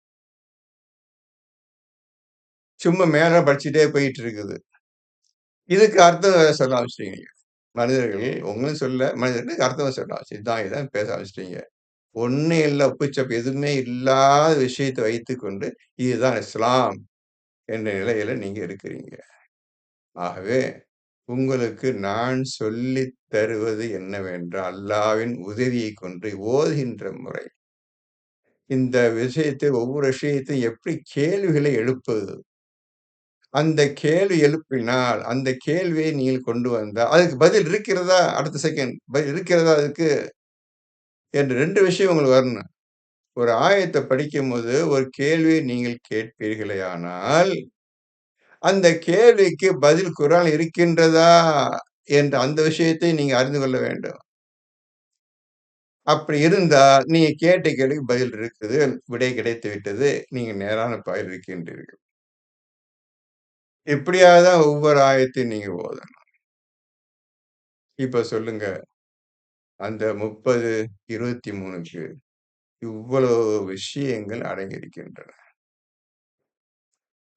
சும்மா மேல படிச்சுட்டே போயிட்டு இருக்குது. இதுக்கு அர்த்தம் சொல்ல ஆரம்பிச்சுட்டீங்க. மனிதர்கள் உங்களும் சொல்ல மனிதர்களுக்கு அர்த்தம் சொல்ல ஆரம்பிச்சு. இதான் பேச ஆரம்பிச்சுட்டீங்க. ஒண்ணும் இல்ல உப்புச்சப்பு எதுவுமே இல்லாத விஷயத்தை வைத்துக்கொண்டு, இதுதான் இஸ்லாம் என்ற நிலையில நீங்க இருக்கிறீங்க. ஆகவே உங்களுக்கு நான் சொல்லித் தருவது என்னவென்றால், அல்லாஹ்வின் உதவியைக் கொண்டு ஓதுகின்ற முறை. இந்த விஷயத்தை ஒவ்வொரு விஷயத்தையும் எப்படி கேள்விகளை எழுப்புவது? அந்த கேள்வி எழுப்பினால், அந்த கேள்வியை நீங்கள் கொண்டு வந்தா, அதுக்கு பதில் இருக்கிறதா? அடுத்த செகண்ட் பதில் இருக்கிறதா அதுக்கு? என்று 2 விஷயம் உங்களுக்கு வரணும். ஒரு ஆயத்த படிக்கும்போது, ஒரு கேள்வியை நீங்கள் கேட்பீர்களேயானால், அந்த கேள்விக்கு பதில் குர்ஆன்ல இருக்கின்றதா? என்ற அந்த விஷயத்தை நீங்க அறிந்து கொள்ள வேண்டும். அப்படி இருந்தால், நீங்க கேட்ட கேள்விக்கு பதில் இருக்குது. விடை கிடைத்து விட்டது. நீங்க நேரான பாதையில் இருக்கின்றீர்கள். இப்படியாக தான் ஒவ்வொரு ஆயத்தையும் நீங்க ஓதணும். இப்ப சொல்லுங்க. அந்த 30, 23க்கு இவ்வளவு விஷயங்கள் அடங்கியிருக்கின்றன.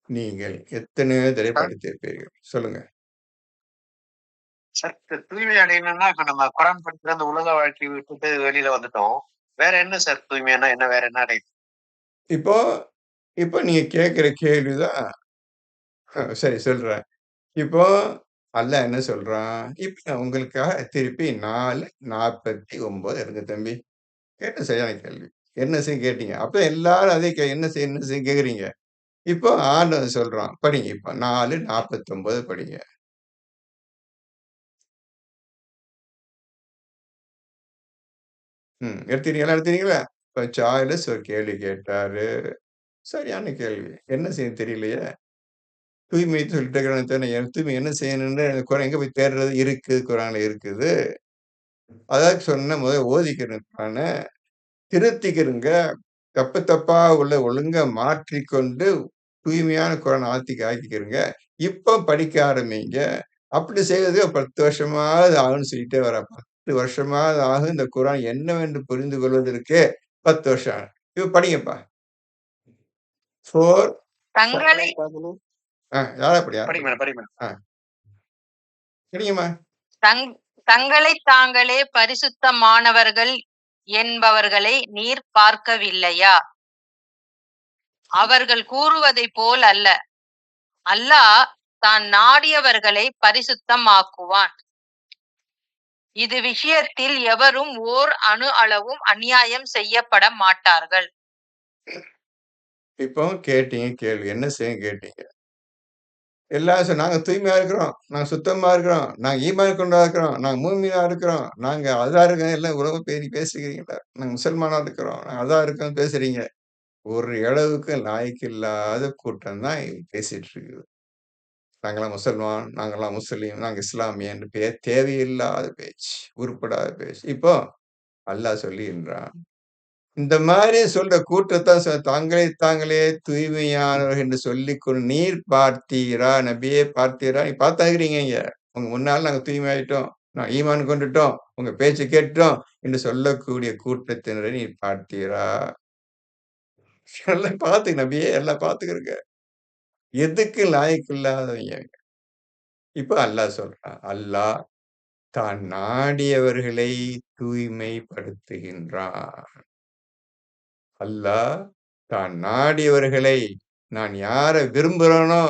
நீங்கள் எத்தனையோ தடவை படித்திருப்பீர்கள். சொல்லுங்க. சார், தூய்மை அடையணும்னா, இப்ப நம்ம குரான் படிக்கிற அந்த உலக வாழ்க்கைய விட்டுட்டு வெளியில வந்துட்டோம். வேற என்ன சார் தூய்மைன்னா என்ன? வேற என்ன அடையும்? இப்போ இப்போ நீங்க கேட்கிற கேள்வி தான் சரி சொல்றேன். இப்போ அல்லாஹ் என்ன சொல்றான்? இப்ப நான் உங்களுக்காக திருப்பி 4:49 எடுங்க தம்பி. கேட்டது சரியான கேள்வி. என்ன செய்ய கேட்டீங்க. அப்ப எல்லாரும் அதே என்ன செய்ய கேட்கிறீங்க. இப்போ ஆண்டவன் சொல்றான். படிங்க இப்ப 4:49 படிங்க. எடுத்துட்டீங்களா எடுத்துட்டீங்களா? இப்ப சார்லஸ் ஒரு கேள்வி கேட்டாரு. சரியான கேள்வி. என்ன செய்ய தெரியலையே. தூய்மை சொல்லிட்டு இருக்கிறானே தானே, தூய்மை என்ன செய்யணும்னு குரான் எங்க போய் தேடுறது? இருக்கு குரான்ல இருக்குது. அதான் சொன்னேன் முதல்ல ஓதிக்கிறேன் குரான. திருத்திக்கிருங்க. தப்பு தப்பா உள்ள ஒழுங்கா மாற்றிக்கொண்டு, தூய்மையான குரான் ஆக்கிக்கிறங்க. இப்போ படிக்க ஆரம்பிங்க. அப்படி செய்வதற்கு 10 வருஷமாவது ஆகும்ன்னு சொல்லிட்டே வர்றான். 10 வருஷமாவது ஆகும் இந்த குரான் என்னவென்று புரிந்து கொள்வதற்கே 10 வருஷம் ஆகும். இப்ப படிங்கப்பா. 4 தங்களை யாரா படியா? படிங்க மேடம், படிங்க மேடம். ஆ. படிங்கம்மா. தங் தங்களைத் தாங்களே பரிசுத்தமானவர்கள் என்பவர்களை நீர் பார்க்கவில்லையா? அவர்கள் கூறுவதைப் போல் அல்ல. அல்லாஹ் தான் நாடியவர்களை பரிசுத்தமாக்குவான். இது விஷயத்தில் எவரும் ஓர் அணு அளவும் அநியாயம் செய்யப்பட மாட்டார்கள். இப்போ கேட்டீங்க கேள்வி. என்ன செய்ய கேட்டீங்க. எல்லாரும் நாங்க தூய்மையா இருக்கிறோம். நாங்க சுத்தமா இருக்கிறோம். நாங்க ஈமான் கொண்டா இருக்கிறோம். நாங்க மூமினா இருக்கிறோம். நாங்க அதா இருக்கோம். எல்லாம் உலகம் பேசுகிறீங்களா? நாங்க முசல்மானா இருக்கிறோம். நாங்க அதா இருக்கோம் பேசுறீங்க. ஒரு அளவுக்கு லாயக்கு இல்லாத கூட்டம் தான் பேசிட்டு இருக்குது. நாங்கலாம் முசல்மான், நாங்கலாம் முஸ்லீம், நாங்க இஸ்லாமியன் தேவையில்லாத பேச்சு. உருப்படாத பேச்சு. இப்போ அல்லாஹ் சொல்லுகின்றான். இந்த மாதிரி சொல்ற கூட்டத்தான் தாங்களே தாங்களே தூய்மையானவர்கள் என்று சொல்லிக்கொண்டு நீர் பார்த்தீரா? நபியே பார்த்தீரா? நீ பார்த்தாகிறீங்க இங்க. உங்க முன்னால நாங்க தூய்மையாயிட்டோம். நான் ஈமான் கொண்டுட்டோம். உங்க பேச்ச கேட்டுட்டோம் என்று சொல்லக்கூடிய கூட்டத்தினரை நீர் பார்த்தீரா? எல்லாம் பார்த்து நபியே எல்லாம் பார்த்துக்கிருங்க. எதுக்கு லாயக்கு இல்லாதவங்க. இப்ப அல்லாஹ் சொல்றான். அல்லாஹ் தான் நாடியவர்களை தூய்மைப்படுத்துகின்றான். அல்லாஹ் தான் நாடியவர்களை நான் யார விரும்புறேனோ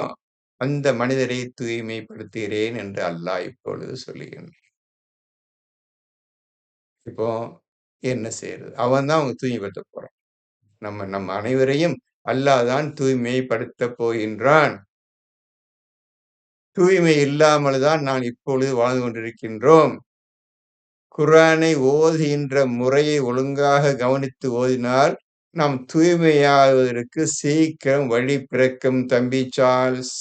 அந்த மனிதரை தூய்மைப்படுத்துகிறேன் என்று அல்லாஹ் இப்பொழுது சொல்லுகின்றான். இப்போ என்ன செய்யறது? அவன் தான் அவங்க தூய்மைப்படுத்த போறான். நம்ம அனைவரையும் அல்லாஹ் தான் தூய்மைப்படுத்தப் போகின்றான். தூய்மை இல்லாமல் தான் நான் இப்பொழுது வாழ்ந்து கொண்டிருக்கின்றோம். குர்ஆனை ஓதுகின்ற முறையை ஒழுங்காக கவனித்து ஓதினால், நாம் தூய்மையாவதற்கு சீக்கிரம் வழி பிறக்கும் தம்பி சார்ல்ஸ்.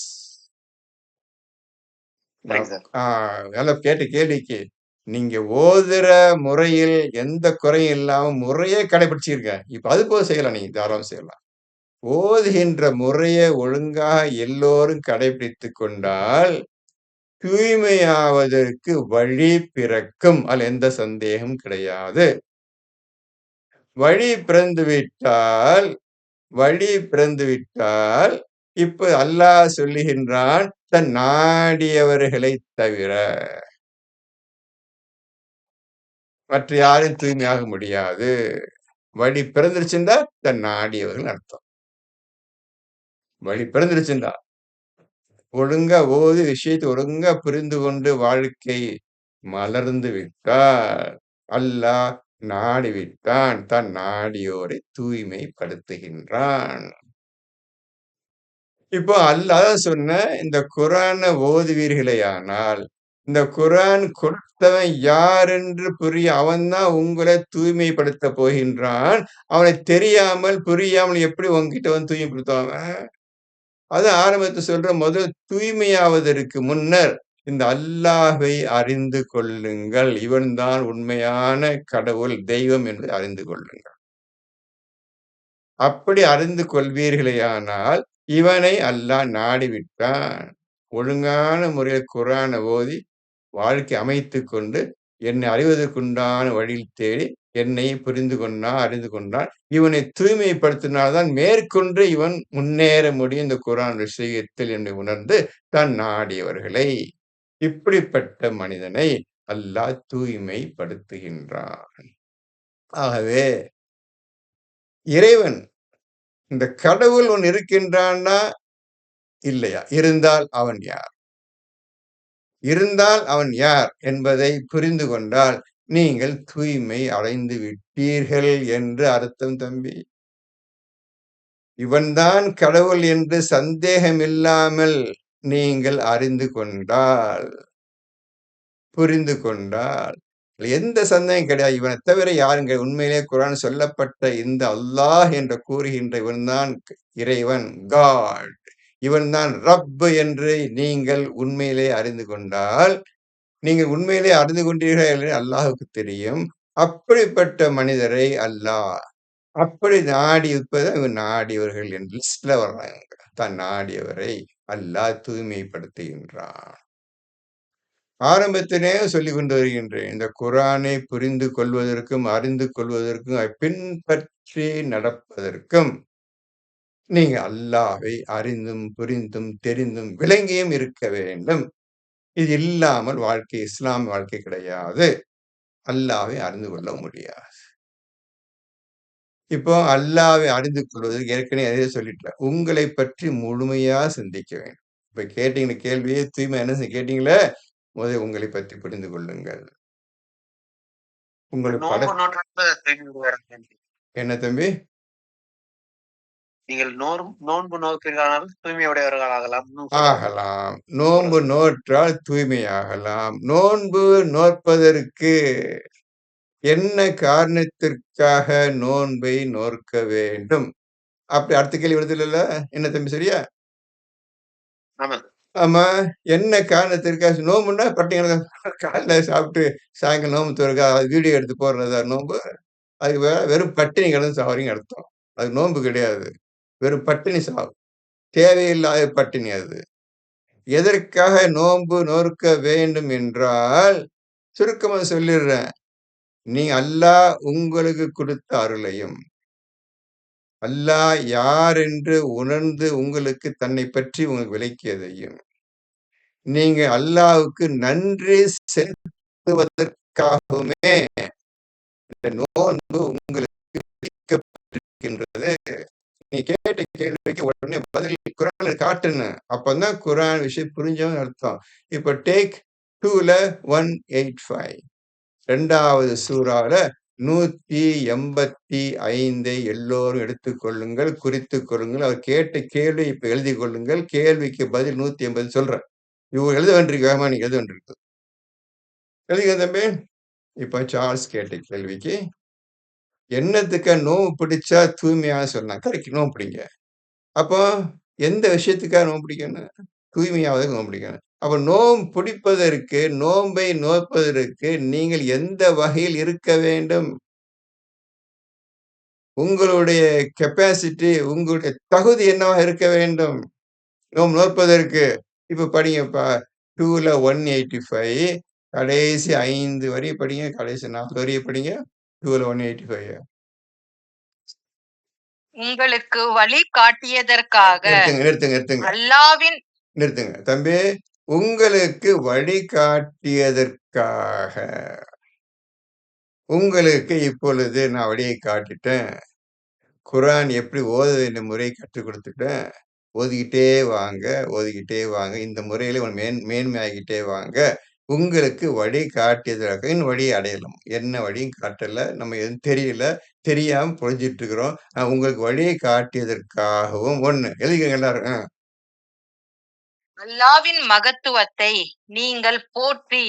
சரிங்க சார். நல்லா கேட்ட கேள்விக்கு, நீங்க ஓதுற முறையில் எந்த குறையும் இல்லாம முறையே கடைபிடிச்சிருங்க. இப்ப அது போல செய்யலாம் நீங்க தாராளமா செய்யலாம். ஓதுகின்ற முறையை ஒழுங்காக எல்லோரும் கடைபிடித்துக் கொண்டால், தூய்மையாவதற்கு வழி பிறக்கும். அதுல எந்த சந்தேகமும் கிடையாது. வழி பிறந்து விட்டால், இப்ப அல்லாஹ் சொல்லுகின்றான், தன் நாடியவர்களைத் தவிர மற்ற யாரும் தூய்மையாக முடியாது. வழி பிறந்துருச்சுன்னா, தன் நாடியவர்கள் அர்த்தம். வழி பிறந்துருச்சுன்னா, ஒழுங்கா ஓதி விஷயத்தை ஒழுங்கா புரிந்து கொண்டு வாழ்க்கை மலர்ந்து விட்டால், அல்லாஹ் நாடிவிட்டான். தன் நாடியோரை தூய்மைப்படுத்துகின்றான். இப்போ அல்லாஹ் சொன்ன இந்த குர்ஆன ஓதுவீர்களேயானால், இந்த குர்ஆன் கொடுத்தவன் யார் என்று புரிய அவன் தான் உங்களை தூய்மைப்படுத்தப் போகின்றான். அவனைத் தெரியாமல், புரியாமல் எப்படி உன்கிட்ட வந்து தூய்மைப்படுத்துவான் அவன்? அதான் ஆரம்பத்துல சொல்றேன். முதல் தூய்மையாவதற்கு முன்னர் இந்த அல்லாஹ்வை அறிந்து கொள்ளுங்கள். இவன் தான் உண்மையான கடவுள், தெய்வம் என்பதை அறிந்து கொள்ளுங்கள். அப்படி அறிந்து கொள்வீர்களேயானால், இவனை அல்லாஹ் நாடிவிட்டான். ஒழுங்கான முறையில் குர்ஆன ஓதி, வாழ்க்கை அமைத்துக் கொண்டு, என்னை அறிவதற்குண்டான வழியில் தேடி, என்னை அறிந்து கொண்டான். இவனை தூய்மைப்படுத்தினால் தான் மேற்கொண்டு இவன் முன்னேற முடியும் இந்த குர்ஆன் விஷயத்தில் என்று உணர்ந்து, தன் நாடியவர்களை இப்படிப்பட்ட மனிதனை அல்லாஹ் தூய்மைப்படுத்துகின்றான். ஆகவே இறைவன், இந்த கடவுள் ஒண்ணு இருக்கின்றான்னா இல்லையா? இருந்தால் அவன் யார்? இருந்தால் அவன் யார் என்பதை புரிந்து கொண்டால் நீங்கள் தூய்மை அடைந்து விட்டீர்கள் என்று அர்த்தம் தம்பி. இவன்தான் கடவுள் என்று சந்தேகமில்லாமல் நீங்கள் அறிந்து கொண்டால், புரிந்து கொண்டால், எந்த சந்தேகம் கிடையாது. இவனைத் தவிர யாருங்க? உண்மையிலே குர்ஆன் சொல்லப்பட்ட இந்த அல்லாஹ் என்று கூறுகின்ற இவன்தான் இறைவன், காட். இவன்தான் ரப் என்று நீங்கள் உண்மையிலே அறிந்து கொண்டால், நீங்கள் உண்மையிலே அறிந்து கொண்டீர்கள் என்று அல்லாஹ்வுக்கு தெரியும். அப்படிப்பட்ட மனிதரை அல்லாஹ் அப்படி நாடி இவன் நாடியவர்கள் என்ற லிஸ்ட்ல வர்றாங்க. தான் நாடியவரை அல்லாஹ் தூய்மைப்படுத்துகின்றான். ஆரம்பத்திலே சொல்லிக் கொண்டு வருகின்றேன். இந்த குர்ஆனை புரிந்து கொள்வதற்கும், அறிந்து கொள்வதற்கும், அதை பின்பற்றி நடப்பதற்கும் நீங்க அல்லாஹ்வை அறிந்தும், புரிந்தும், தெரிந்தும், விளங்கியும் இருக்க வேண்டும். இது இல்லாமல் வாழ்க்கை இஸ்லாம் வாழ்க்கை கிடையாது. அல்லாஹ்வை அறிந்து கொள்ள முடியாது. இப்போ அல்லாஹ்வை அறிந்து கொள்வதற்கு ஏற்கனவே அதே சொல்லிட்டேன். உங்களை பற்றி முழுமையா சிந்திக்க வேண்டும். இப்ப கேட்டீங்க கேள்வியே தூய்மை என்ன கேட்டீங்களே, முதலில் உங்களை பற்றி புரிந்து கொள்ளுங்கள். உங்கள் பட நோன்பு நோற்றது தூய்மை. என்ன தம்பி? நீங்கள் நோன்பு நோக்கிறீர்களானால் தூய்மையுடையவர்கள் ஆகலாம். நோன்பு நோற்றால் தூய்மையாகலாம். நோன்பு நோற்பதற்கு என்ன காரணத்திற்காக நோன்பை நோற்க வேண்டும்? அப்படி அடுத்த கேள்வி வருதுல்ல? என்ன தம்பி சரியா? ஆமா. ஆமா. என்ன காரணத்திற்காக நோம்புன்னா பட்டினி காலைல சாப்பிட்டு சாயங்காலம் நோம்பு தொறக்க வீடியோ எடுத்து போடுறதா நோம்பு? அதுக்கு வெறும் பட்டினி கிடந்து சாவறீங்கன்னு அர்த்தம். அது நோன்பு கிடையாது. வெறும் பட்டினி சாவு. தேவையில்லாத பட்டினி அது. எதற்காக நோன்பு நோற்க வேண்டும் என்றால், சுருக்கமா சொல்லிடுறேன். நீ அல்லாஹ் உங்களுக்கு கொடுத்த அருளையும், அல்லாஹ் யார் என்று உணர்ந்து உங்களுக்கு தன்னை பற்றி உங்களுக்கு விளக்கியதையும், நீங்க அல்லாஹ்வுக்கு நன்றி செலுத்துவதற்காகவுமே இந்த நோன்பு உங்களுக்கு விதிக்கப்பட்டிருக்கின்றது. நீ கேட்ட கேள்விக்கு உடனே பதில் குர்ஆன்ல காட்டுன்னு. அப்பதான் குர்ஆன் விஷயம் புரிஞ்சவங்க அர்த்தம். இப்ப டேக் 2ல 185 2வது சூறால 185 எல்லோரும் எடுத்துக்கொள்ளுங்கள், குறித்துக் கொள்ளுங்கள். அவர் கேட்ட கேள்வி இப்ப எழுதி கொள்ளுங்கள். கேள்விக்கு பதில் 180 சொல்றேன். இவங்க எழுத வேண்டியிருக்காமா? நீங்க எழுத வேண்டியிருக்கு. எழுதிக்க தம்பி. இப்ப சார்ல்ஸ் கேட்ட கேள்விக்கு என்னத்துக்கு நோவு பிடிச்சா தூய்மையா சொன்னாங்க. கரெக்ட், நோவு பிடிங்க. அப்போ எந்த விஷயத்துக்காக நோவு பிடிக்கணும்? தூய்மையாவதற்கு நோவு பிடிக்கணும். அப்ப நோம்பு பிடிப்பதற்கு, நோன்பை நோற்பதற்கு நீங்கள் எந்த வகையில் இருக்க வேண்டும்? உங்களுடைய கெப்பாசிட்டி, உங்களுடைய தகுதி என்னவாக இருக்க வேண்டும் நோன்பு நோற்பதற்கு? இப்ப படிங்கப்பா. 2ல 185 கடைசி 5 வரி படிங்க. கடைசி 4 வரிய படிங்க. 2ல 185 உங்களுக்கு வழி காட்டியதற்காக நிறுத்துங்க. அல்லாவின் நிறுத்துங்க. தம்பி, உங்களுக்கு வழி காட்டியதற்காக உங்களுக்கு இப்பொழுது நான் வழியை காட்டிட்டேன். குர்ஆன் எப்படி ஓத வேண்டிய முறையை கற்றுக் கொடுத்துட்டேன். ஓதிக்கிட்டே வாங்க. இந்த முறையில மேன்மையாகிட்டே வாங்க. உங்களுக்கு வழி காட்டியதற்காக வழியை அடையலாம். என்ன வழியும் காட்டல. நம்ம எதுவும் தெரியல. தெரியாம பொழிஞ்சிட்டு இருக்கிறோம். உங்களுக்கு வழியை காட்டியதற்காகவும் எழுதிக்கங்க எல்லாரும். அல்லாவின் மகத்துவத்தை நீங்கள் போற்றி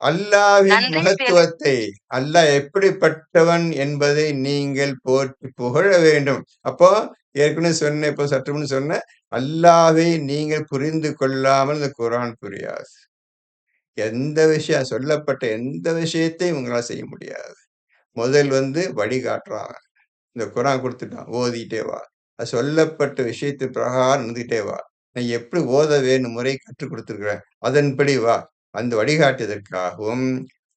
அல்லாஹ்வின் நன்றி மகத்துவத்தை, அல்லாஹ் எப்படிப்பட்டவன் என்பதை நீங்கள் போற்றி புகழ வேண்டும். அப்போ ஏற்கனவே சொன்னேன், இப்போ சற்று முன் சொன்னேன், அல்லாஹ்வை நீங்கள் புரிந்து கொள்ளாமல் இந்த குர்ஆன் புரியாது. எந்த விஷயம் சொல்லப்பட்ட எந்த விஷயத்தையும் உங்களால செய்ய முடியாது. முதல் வழிகாட்டுறான். இந்த குர்ஆன் கொடுத்துட்டான். ஓதிட்டே வா. அது சொல்லப்பட்ட விஷயத்து பிரகாரம் இருந்துகிட்டே வா. நான் எப்படி ஓத வேணும் முறை கற்றுக் கொடுத்திருக்கிறேன். அதன்படி வா. அந்த வழிகாட்டுவதற்காகவும்,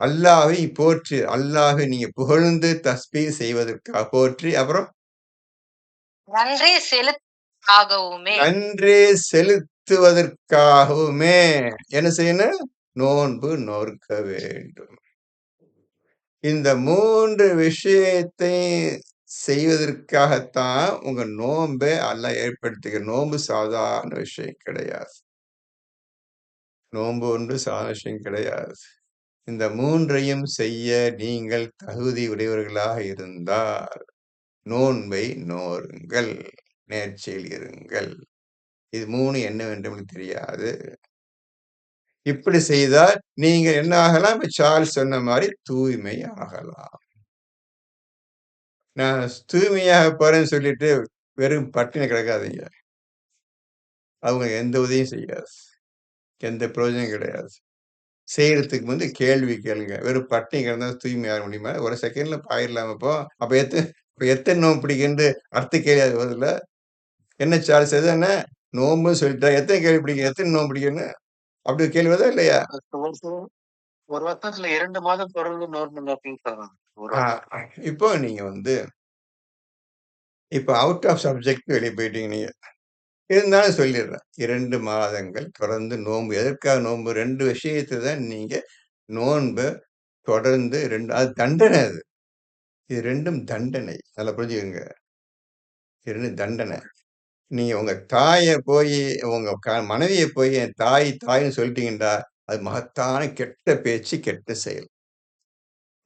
அல்லாஹ்வை போற்றி, அல்லாஹ்வை நீங்க புகழ்ந்து தஸ்பீஹ் செய்வதற்காக போற்றி, அப்புறம் நன்றி செலுத்தாகவுமே நன்றி செலுத்துவதற்காகவுமே என்ன செய்யணும்? நோன்பு நோற்க வேண்டும். இந்த 3 விஷயத்தை செய்வதற்காகத்தான் உங்க நோன்பை அல்லாஹ் ஏற்படுத்தியிருக்க. நோன்பு சாதாரண விஷயம் கிடையாது. நோன்பு ஒன்று சாதாரண விஷயம் கிடையாது. இந்த 3ஐயும் செய்ய நீங்கள் தகுதி உடையவர்களாக இருந்தால், நோன்பை நோருங்கள். நேர்ச்சையில் இருங்கள். இது 3 என்னவென்று உங்களுக்கு தெரியாது. இப்படி செய்தால் நீங்கள் என்ன ஆகலாம்? இப்ப சார்ல்ஸ் சொன்ன மாரி தூய்மை ஆகலாம். நான் தூய்மையாக போறேன்னு சொல்லிட்டு வெறும் பட்டினி கிடக்காதீங்க. அவங்க எந்த உதவியும் செய்யாது. எந்த பிரயோஜனம் கிடையாது. செய்யறதுக்கு முந்து கேள்வி கேளுங்க. வெறும் பட்டினி கிடந்தா தூய்மையாக முடியுமா? ஒரு செகண்ட்ல ஆயிரலாமா இப்போ? அப்ப எத்தனை நோன்பு பிடிக்குன்னு அடுத்த கேள்வி அது வருதுல்ல. என்ன சார்ல்ஸ் இது என்ன? நோன்புன்னு சொல்லிட்டா எத்தனை கேள்வி பிடிக்கும்? எத்தனை நோன்பு பிடிக்கும்னு? அப்படி ஒரு கேள்வி வருதா இல்லையா? ஒரு வருஷத்துல 2 மாதம் தொடர்ந்து நோன்பு நோக்கின்னு சொல்றாங்க. ஒரு ஆ, வருஷம். இப்போ நீங்க வந்து இப்ப அவுட் ஆஃப் சப்ஜெக்ட் வெளிய போயிட்டீங்க நீங்க. இருந்தாலும் சொல்லிடுறேன். 2 மாதங்கள் தொடர்ந்து நோன்பு. எதற்காக நோன்பு? 2 விஷயத்த தான் நீங்க நோன்ப தொடர்ந்து 2 அது தண்டனை அது. இது 2ம் தண்டனை. நல்லா புரிஞ்சுக்கங்க. இது 2 தண்டனை. நீங்க உங்க தாய போயி உங்க மனைவிய போய் என் தாய், தாய்ன்னு சொல்லிட்டீங்கடா, அது மகத்தான கெட்ட பேச்சு, கெட்ட செயல்.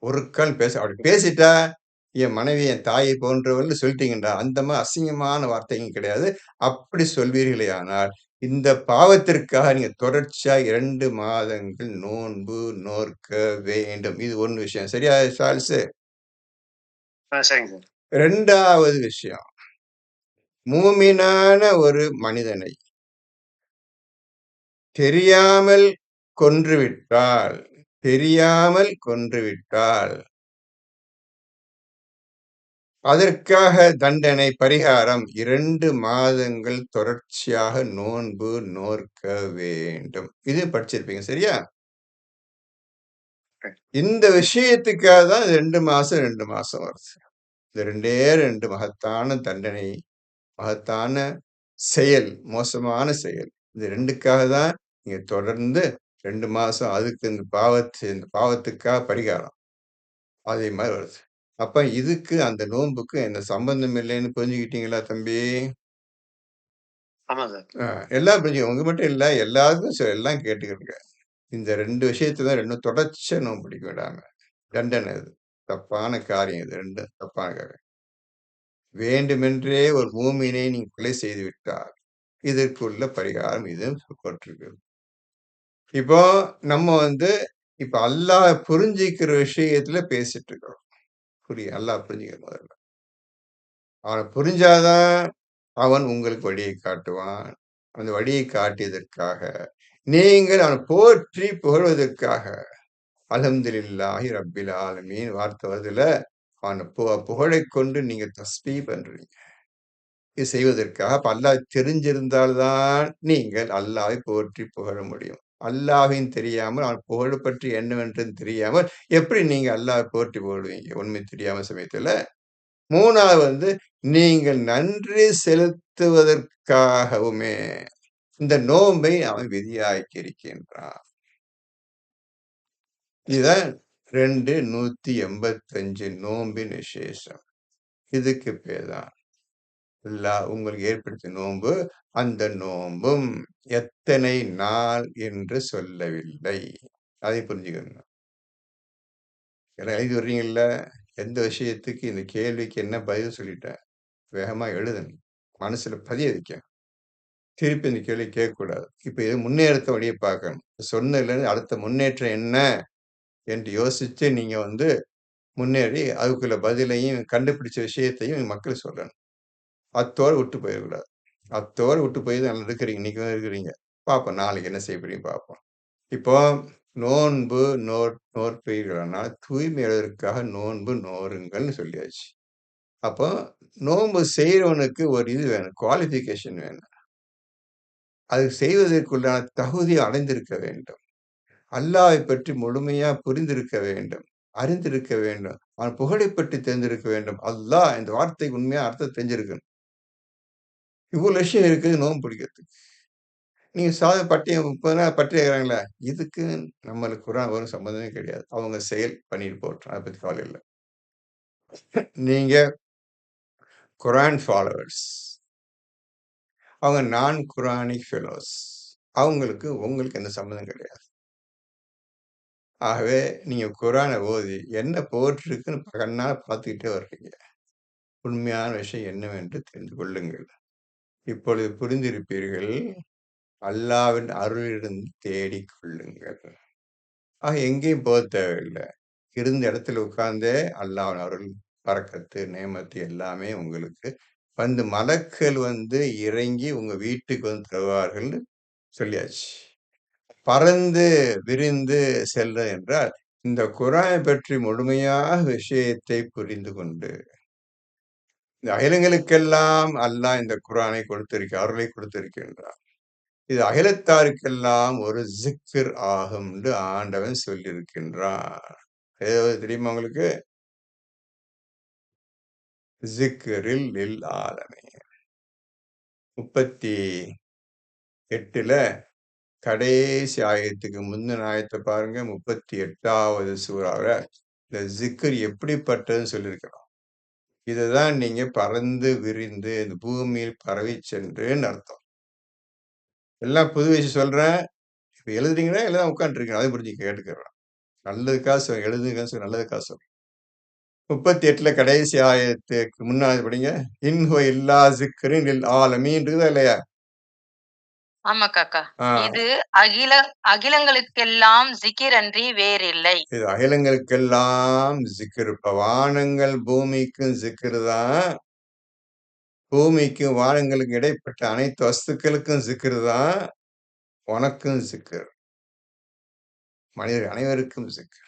ஒரு கால் அப்படி பேசிட்டா, என் மனைவி என் தாயை போன்றவள்னு சொல்லிட்டீங்கடா, அந்த மாரி அசிங்கமான வார்த்தையும் கிடையாது. அப்படி சொல்வீர்களேயானால், இந்த பாவத்திற்காக நீங்க தொடர்ச்சியா 2 மாதங்கள் நோன்பு நோற்க வேண்டும். இது 1 விஷயம். சரியா சார்ல்ஸு? சரிங்க சார். 2வது விஷயம். மூமினான ஒரு மனிதனை தெரியாமல் கொன்றுவிட்டால் தெரியாமல் கொன்றுவிட்டால், அதற்காக தண்டனை பரிகாரம் 2 மாதங்கள் தொடர்ச்சியாக நோன்பு நோற்க வேண்டும். இது படிச்சிருப்பீங்க. சரியா? இந்த விஷயத்துக்காக தான் 2 மாசம், 2 மாசம் வருது. இந்த 2 மகத்தான தண்டனை, மகத்தான செயல், மோசமான செயல். இது 2க்காக தான் நீங்க தொடர்ந்து 2 மாசம் அதுக்கு இந்த பாவத்துக்காக பரிகாரம். அதே மாரி வருது. அப்ப இதுக்கு அந்த நோன்புக்கு எந்த சம்பந்தம் இல்லைன்னு புரிஞ்சுக்கிட்டீங்களா தம்பி? ஆமா சார். எல்லாம் புரிஞ்சுக்கங்க. உங்க மட்டும் இல்ல, எல்லாருக்கும் எல்லாம் கேட்டுக்கிடுங்க. இந்த 2 விஷயத்த தான் 2 தொடர்ச்சியா நோன்பு பிடிக்க விடாம. தண்டனை இது. தப்பான காரியம் இது 2 தப்பான காரியம். வேண்டுமென்றே ஒரு மூமினை நீங்க கொலை செய்து விட்டால், இதற்குள்ள பரிகாரம் இது போட்டிருக்கிறது. இப்போ நம்ம வந்து இப்ப அல்லாஹ் புரிஞ்சுக்கிற விஷயத்துல பேசிட்டு இருக்கிறோம். அல்லாஹ் புரிஞ்சுக்க முதல்ல. அவன புரிஞ்சாதான் அவன் உங்களுக்கு வழியை காட்டுவான். அந்த வழியை காட்டியதற்காக, நீங்கள் அவன போற்றி புகழ்வதற்காக, அல்ஹம்துலில்லாஹி ரப்பில் ஆலமீன் வார்த்தை வருதுல்ல, அவன புகழைக் கொண்டு நீங்க தஸ்பீஹ் பண்றீங்க. இது செய்வதற்காக அப்ப அல்லாஹ் தெரிஞ்சிருந்தால் தான் நீங்கள் அல்லாஹ்வை போற்றி புகழ முடியும். அல்லாஹ்வையும் தெரியாமல், அவன் புகழ பற்றி என்னவென்றும் தெரியாமல், எப்படி நீங்க அல்லாஹ்வை போற்றி புகழுவீங்க? உண்மை தெரியாம சமயத்துல. 3வது வந்து நீங்கள் நன்றி செலுத்துவதற்காகவுமே இந்த நோன்பை அவன் விதியாக்கி இருக்கின்றான். இதுதான் 185 நோன்பின் விசேஷம். இதுக்கு பேர் தான் அல்லாஹ் உங்களுக்கு ஏற்படுத்திய நோன்பு. அந்த நோன்பும் எத்தனை நாள் என்று சொல்லவில்லை. அதை புரிஞ்சுக்கணும். எல்லாம் எழுதி வர்றீங்கல்ல, எந்த விஷயத்துக்கு இந்த கேள்விக்கு என்ன பதில் சொல்லிட்டேன். வேகமா எழுதணும். மனசுல பதிய வைக்கணும். திருப்பி இந்த கேள்வி கேட்கக்கூடாது. இப்ப இது முன்னேறத்த வழிய பார்க்கணும். சொன்னதுலேருந்து அடுத்த முன்னேற்றம் என்ன என்று யோசிச்சு நீங்க வந்து முன்னேறி அதுக்குள்ள பதிலையும் கண்டுபிடிச்ச விஷயத்தையும் மக்களுக்கு சொல்லணும். அத்தோட விட்டு போயிடக்கூடாது. அத்தோட விட்டு போய் தான் இருக்கிறீங்க. இன்னைக்கு தான் இருக்கிறீங்க. பார்ப்போம். நாளைக்கு என்ன செய்ய போறீங்க பார்ப்போம். இப்போ நோன்பு நோற்பீர்களானால் தூய்மை அடைவதற்காக நோன்பு நோருங்கள்னு சொல்லியாச்சு. அப்போ நோன்பு செய்றவனுக்கு ஒரு இது வேணும். குவாலிஃபிகேஷன் வேணும். அது செய்வதற்குள்ளான தகுதி அடைந்திருக்க வேண்டும். அல்லாஹ்வை பற்றி முழுமையா புரிந்திருக்க வேண்டும். அறிந்திருக்க வேண்டும். அவன் புகழைப் பற்றி தெரிந்திருக்க வேண்டும். அல்லாஹ் இந்த வார்த்தைக்கு உண்மையா அர்த்தம் தெரிஞ்சிருக்கணும். இவ்வளவு விஷயம் இருக்குது நோன்பு பிடிக்கிறதுக்கு. நீங்க சாதா பட்டியம் 30 நாள் பட்டினி இருக்கிறாங்களே, இதுக்கு நம்மளுக்கு குரான் ஒரு சம்மந்தமே கிடையாது. அவங்க செயல் பண்ணிட்டு போகட்டும். அத பத்தி கவலை இல்ல. நீங்க குரான் ஃபாலோவர்ஸ். அவங்க நான் குரானிக் ஃபெலோஸ். அவங்களுக்கு உங்களுக்கு எந்த சம்மந்தம் கிடையாது. ஆகவே நீங்க குரான ஓதி என்ன போட்டிருக்குன்னு கண்ணால பார்த்துக்கிட்டே வர்றீங்க. உண்மையான விஷயம் என்னவென்று தெரிந்து கொள்ளுங்கள். இப்பொழுது புரிந்திருப்பீர்கள். அல்லாவின் அருளிலிருந்து தேடிக் கொள்ளுங்கள். ஆக எங்கேயும் போக தேவையில்ல. இருந்த இடத்துல உட்கார்ந்தே அல்லாஹ்வின் அருள், பரக்கத்து, நேமத்து எல்லாமே உங்களுக்கு வந்து மலக்குகள் வந்து இறங்கி உங்க வீட்டுக்கு வந்து தருவார்கள்னு சொல்லியாச்சு. பறந்து விரிந்து செல்ல என்றால், இந்த குரானை பற்றி முழுமையாக விஷயத்தை புரிந்து கொண்டு, இந்த அகிலங்களுக்கெல்லாம் அல்லாஹ் இந்த குரானை அருளை கொடுத்திருக்கின்றான். இது அகிலத்தாருக்கெல்லாம் ஒரு ஸிக்ர் ஆகும் என்று ஆண்டவன் சொல்லியிருக்கின்றான். ஏதாவது தெரியுமா உங்களுக்கு? ஸிக்ரில் லில் ஆலமீன். 38ல கடைசி ஆயத்துக்கு முந்தின ஆயத்த பாருங்க. 38வது சூறாவுல இந்த ஸிக்ர் எப்படிப்பட்டதுன்னு சொல்லியிருக்கிறான். இததான் நீங்க பறந்து விரிந்து இந்த பூமியில் பரவிச் சென்றுன்னு அர்த்தம். எல்லாம் புது விஷயம் சொல்றேன். இப்ப எழுதுறீங்களா? இல்ல உட்காந்துருக்கீங்களா? அதையும் புரிஞ்சு கேட்டுக்கிறேன். நல்லதுக்காக எழுதுங்க நல்லதுக்காக சொல்றேன். 38ல கடைசி ஆயத்துக்கு முன்னாடி படிங்க. இன்ஹுவ இல்லா ஸிக்ரின் லில் ஆலமீன் இருக்குதா இல்லையா? ஆமா காக்கா. ஆ. இது அகிலங்களுக்கெல்லாம் ஜிகிர் அன்றி வேறில்லை. இது அகிலங்களுக்கெல்லாம் ஸிக்ர். இப்ப வானங்கள் பூமிக்கும் ஸிக்ர் தான். பூமிக்கும் வானங்களுக்கு இடைப்பட்ட அனைத்து வஸ்துக்களுக்கும் ஸிக்ர் தான். உனக்கும் ஸிக்ர். மனிதர் அனைவருக்கும் ஸிக்ர்.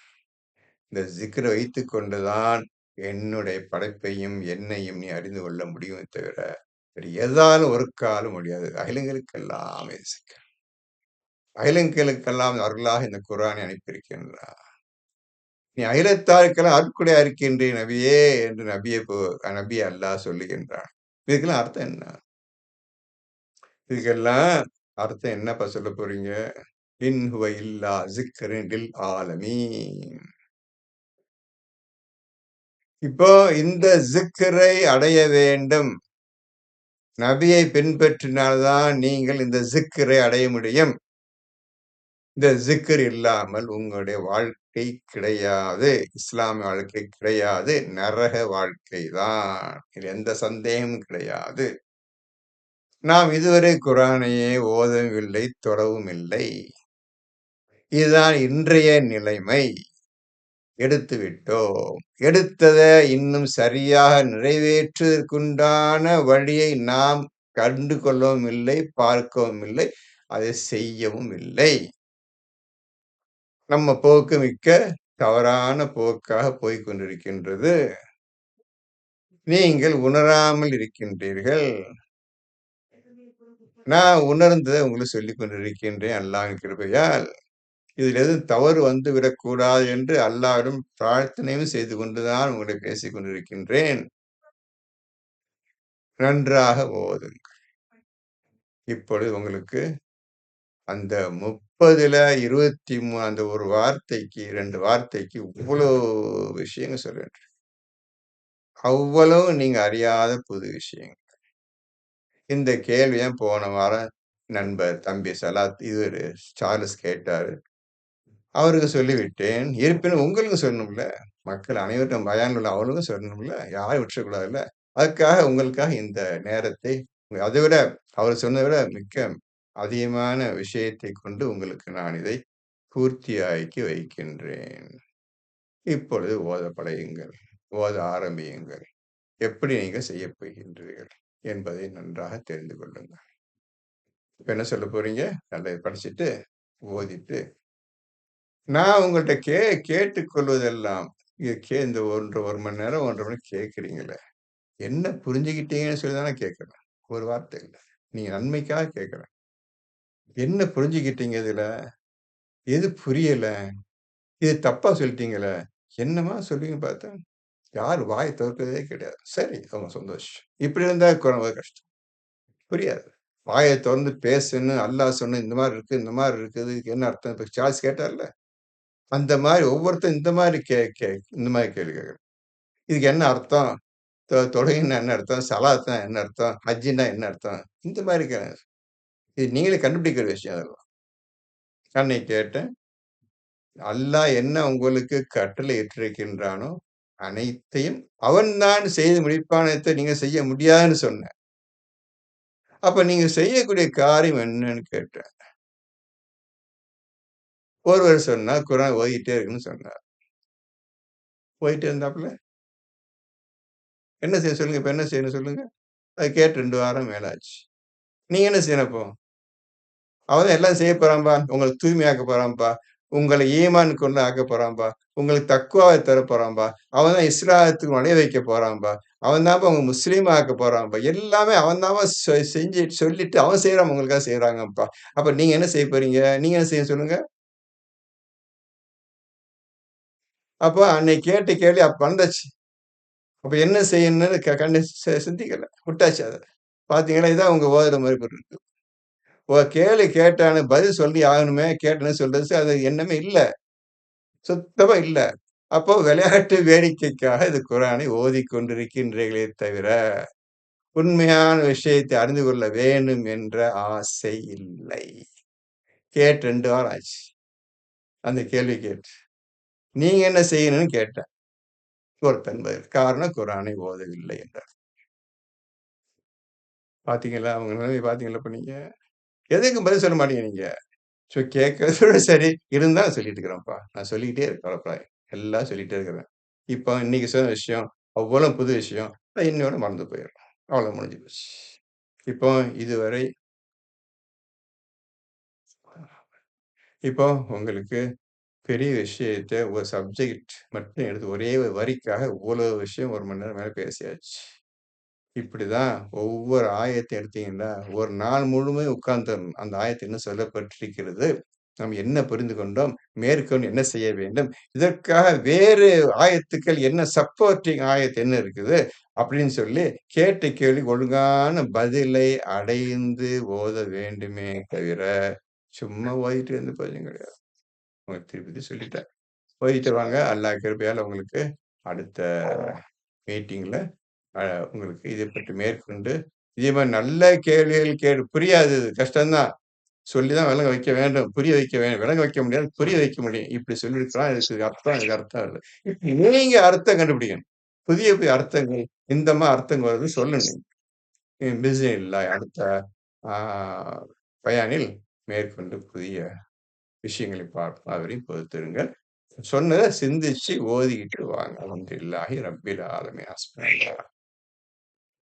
இந்த ஸிக்ர வைத்துக் கொண்டுதான் என்னுடைய படைப்பையும், என்னையும் நீ அறிந்து கொள்ள முடியுமே தவிர, வேறு எதாலும் ஒரு காலும் முடியாது. அகிலங்களுக்கெல்லாம் ஸிக்ர். அகிலங்களுக்கெல்லாம் அருளாக இந்த குர்ஆனை அனுப்பியிருக்கின்றார். நீ அகிலத்தாருக்கெல்லாம் அருட்கொடையா இருக்கின்றீர் நபியே என்று நபியை அல்லாஹ் சொல்லுகின்றான். இதுக்கெல்லாம் அர்த்தம் என்ன? இதுக்கெல்லாம் அர்த்தம் என்னப்பா சொல்லப் போறீங்க? இன் ஹுவ இல்லா ஸிக்ரின் லில் ஆலமீன். இப்போ இந்த ஸிக்ரை அடைய வேண்டும். நபியை பின்பற்றினால்தான் நீங்கள் இந்த ஸிக்ரை அடைய முடியும். இந்த ஸிக்ர் இல்லாமல் உங்களுடைய வாழ்க்கை கிடையாது. இஸ்லாமிய வாழ்க்கை கிடையாது. நரக வாழ்க்கை தான். இதில் எந்த சந்தேகமும் கிடையாது. நாம் இதுவரை குர்ஆனையே ஓதவில்லை, தொடவும் இல்லை. இதுதான் இன்றைய நிலைமை. எடுத்து விட்டோம். எடுத்தத இன்னும் சரியாக நிறைவேற்றுவதற்குண்டான வழியை நாம் கண்டு கொள்ளவும் இல்லை, பார்க்கவும் இல்லை, அதை செய்யவும் இல்லை. நம்ம போக்கு மிக்க தவறான போக்காக போய்க் கொண்டிருக்கின்றது. நீங்கள் உணராமல் இருக்கின்றீர்கள். நான் உணர்ந்ததை உங்களுக்கு சொல்லிக் கொண்டிருக்கின்றேன் அல்லாஹ்வின் கிருபையால். இதில் எதுவும் தவறு வந்து விடக்கூடாது என்று அல்லாஹ்விடம் பிரார்த்தனையும் செய்து கொண்டுதான் உங்களை பேசிக் கொண்டிருக்கின்றேன். நன்றாக ஓதுங்கள். இப்பொழுது உங்களுக்கு அந்த 30ல 23 அந்த ஒரு வார்த்தைக்கு 2 வார்த்தைக்கு இவ்வளோ விஷயங்கள் சொல்ல வேண்டும். அவ்வளவு நீங்க அறியாத புது விஷயங்கள். இந்த கேள்விய போன வாரம் நண்பர் தம்பி சலாத் இவரு சார்லஸ் கேட்டாரு. அவருக்கு சொல்லிவிட்டேன். இருப்பினும் உங்களுக்கு சொல்லணும்ல. மக்கள் அனைவருக்கும் பயான் உள்ள அவனுக்கும் சொல்லணும்ல. யாரையும் விட்டுறக்கூடாதுல்ல. அதுக்காக உங்களுக்காக இந்த நேரத்தை அதைவிட அவர் சொன்னதை விட மிக்க அதிகமான விஷயத்தை கொண்டு உங்களுக்கு நான் இதை பூர்த்தியாக்கி வைக்கின்றேன். இப்பொழுது ஓத பழகுங்கள். ஓத ஆரம்பியுங்கள். எப்படி நீங்க செய்யப் போகின்றீர்கள் என்பதை நன்றாக தெரிந்து கொள்ளுங்கள். இப்ப என்ன சொல்லப் போறீங்க? நல்லா படிச்சுட்டு, ஓதிட்டு, நான் உங்கள்ட்ட கேட்டுக்கொள்வதெல்லாம் இந்த 1 மணி நேரம் 1 1/2 மணி கேட்கிறீங்களே, என்ன புரிஞ்சுக்கிட்டீங்கன்னு சொல்லி தானே கேட்கிறேன். ஒரு வார்த்தை இல்ல. நீங்க நன்மைக்காக கேட்கிறேன். என்ன புரிஞ்சுக்கிட்டீங்க இதுல? எது புரியல? இது தப்பா சொல்லிட்டீங்களே! என்னம்மா சொல்லுவீங்கன்னு பார்த்தா, யாரும் வாய தொறக்கிறதே கிடையாது. சரி, ரொம்ப சந்தோஷம். இப்படி இருந்தா ரொம்ப கஷ்டம். புரியாது. வாய தொறந்து பேசுன்னு அல்லாஹ் சொன்ன இந்த மாரி இருக்கு, இந்த மாரி இருக்குது. இதுக்கு என்ன அர்த்தம்? இப்ப சார்ல்ஸ் கேட்டார்ல. அந்த மாரி ஒவ்வொருத்தரும் இந்த மாரி இந்த மாரி கேள்வி கேட்கணும். இதுக்கு என்ன அர்த்தம்? தொழுகைன்னா என்ன அர்த்தம்? சலாத்னா என்ன அர்த்தம்? ஹஜ்ஜுன்னா என்ன அர்த்தம்? இந்த மாரி இது நீங்களே கண்டுபிடிக்கிற விஷயம் அதெல்லாம். அன்னைக்கு கேட்டேன். அல்லாஹ் என்ன உங்களுக்கு கட்டளை இட்டிருக்கின்றானோ, அனைத்தையும் அவன் தான் செய்து முடிப்பானத்தை நீங்க செய்ய முடியாதுன்னு சொன்னேன். அப்ப நீங்க செய்யக்கூடிய காரியம் என்னன்னு கேட்டேன். ஒருவர் சொன்னார், குர்ஆன் ஓதிட்டே இருக்குன்னு சொன்னார். ஓதிட்டே இருந்தாப்புல, என்ன செய்ய சொல்லுங்க? இப்ப என்ன செய்யணும் சொல்லுங்க? அது கேட்டு 2 வாரம் மேல ஆச்சு. நீங்க என்ன செய்யணும் அப்போ? அவன் தான் எல்லாம் செய்ய போறான்பா. உங்கள தூய்மையாக்க போறான்பா. உங்கள ஈமான் கொண்டு ஆக்க போறான்பா. உங்களுக்கு தக்வாவை தர போறான்பா. அவன் தான் இஸ்லாத்துக்கு நுழைய வைக்க போறான்பா. அவன் தான்ப்பா உங்க முஸ்லீம் ஆக்க போறான்பா. எல்லாமே அவன் தான்ப்பா செஞ்சு சொல்லிட்டு அவன் செய்றான் உங்களுக்காக செய்றாங்கப்பா. அப்ப நீங்க என்ன செய்ய போறீங்க? நீங்க என்ன செய்ய சொல்லுங்க? அப்ப அன்னைக்கு கேட்ட கேள்வி அப்ப வந்தாச்சு. அப்ப என்ன செய்யணும்னு கண்ணு சிந்திக்கல. விட்டாச்சு அத. பாத்தீங்களா? இதான் உங்க ஓதுற முறை இருக்கு. கேள்வி கேட்டானு பதில் சொல்லி ஆகணுமே, கேட்டேன்னு சொல்றது அது எண்ணமே இல்ல. சுத்தமா இல்ல. அப்போ விளையாட்டு வேடிக்கைக்காக இது குர்ஆனை ஓதிக் கொண்டிருக்கின்றீர்களே தவிர, உண்மையான விஷயத்தை அறிந்து கொள்ள வேண்டும் என்ற ஆசை இல்லை. கேட்டு 2 வாரம் ஆச்சு. அந்த கேள்வி கேட்டு. நீங்க என்ன செய்யணும்னு கேட்டேன். ஒருத்தன் பதில். காரணம் குர்ஆனை ஓதவில்லை என்றார். பாத்தீங்களா? அவங்க நிலைமைய பாத்தீங்களா இப்ப நீங்க? எதுக்கும் பதில் சொல்ல மாட்டீங்க நீங்க. கேட்கிறதோட சரி, இருந்தாலும் சொல்லிட்டு இருக்கிறேன்ப்பா. நான் சொல்லிக்கிட்டே இருக்கேன் கவலைப்படாதீங்க. எல்லாம் சொல்லிட்டே இருக்கிறேன். இப்போ இன்னைக்கு சொன்ன விஷயம், அவ்வளவு புது விஷயம். இன்னையோட மறந்து போயிரும். அவ்வளவு முடிஞ்சு போச்சு. இப்போ இதுவரை இப்போ உங்களுக்கு பெரிய விஷயத்த ஒரு சப்ஜெக்ட் மட்டும் எடுத்து ஒரே ஒரு வரிக்காக இவ்வளவு விஷயம் 1 மணி நேரம் மேல பேசியாச்சு. இப்படிதான் ஒவ்வொரு ஆயத்த எடுத்தீங்கன்னா, ஒரு நாள் முழுமையும் உட்கார்ந்துரணும். அந்த ஆயத்து என்ன சொல்லப்பட்டிருக்கிறது? நாம் என்ன புரிந்து கொண்டோம்? மேற்கொண்டு என்ன செய்ய வேண்டும்? இதற்காக வேறு ஆயத்துக்கள் என்ன சப்போர்ட்டிங் ஆயத்து என்ன இருக்குது? அப்படின்னு சொல்லி கேட்ட கேள்விக்கு ஒழுங்கான பதிலை அடைந்து ஓத வேண்டுமே தவிர, சும்மா ஓதிட்டு இருந்து பிரயோஜனம் கிடையாது. உங்களுக்கு திருப்பி சொல்லிட்டேன். ஓதிட்டு வாங்க. அல்லாஹ் கிருபையால உங்களுக்கு அடுத்த மீட்டிங்ல உங்களுக்கு இதை பற்றி மேற்கொண்டு இதே மாரி நல்ல கேள்விகள் புரியாது இது கஷ்டம் தான். சொல்லி தான் விளங்க வைக்க வேண்டும். புரிய வைக்க வேண்டும். விளங்க வைக்க முடியாது. புரிய வைக்க முடியும். இப்படி சொல்லியிருக்கிறான். இதுக்கு அர்த்தம், இதுக்கு அர்த்தம் இல்ல. இப்ப நீங்க அர்த்தம் கண்டுபிடிக்கணும். புதிய புதிய அர்த்தங்கள், இந்த மாரி அர்த்தங்கள் வருது சொல்லுங்க. பிஸ்மில்லா அடுத்த ஆ பயானில் மேற்கொண்டு புதிய விஷயங்களை பார்ப்போம். அதுவரையும் பொறுத்திருங்கள். சொன்னத சிந்திச்சு ஓதிக்கிட்டு வாங்க. அல்ஹம்துலில்லாஹி ரப்பில் ஆலமீன். ஹஸ்புனல்லாஹ்.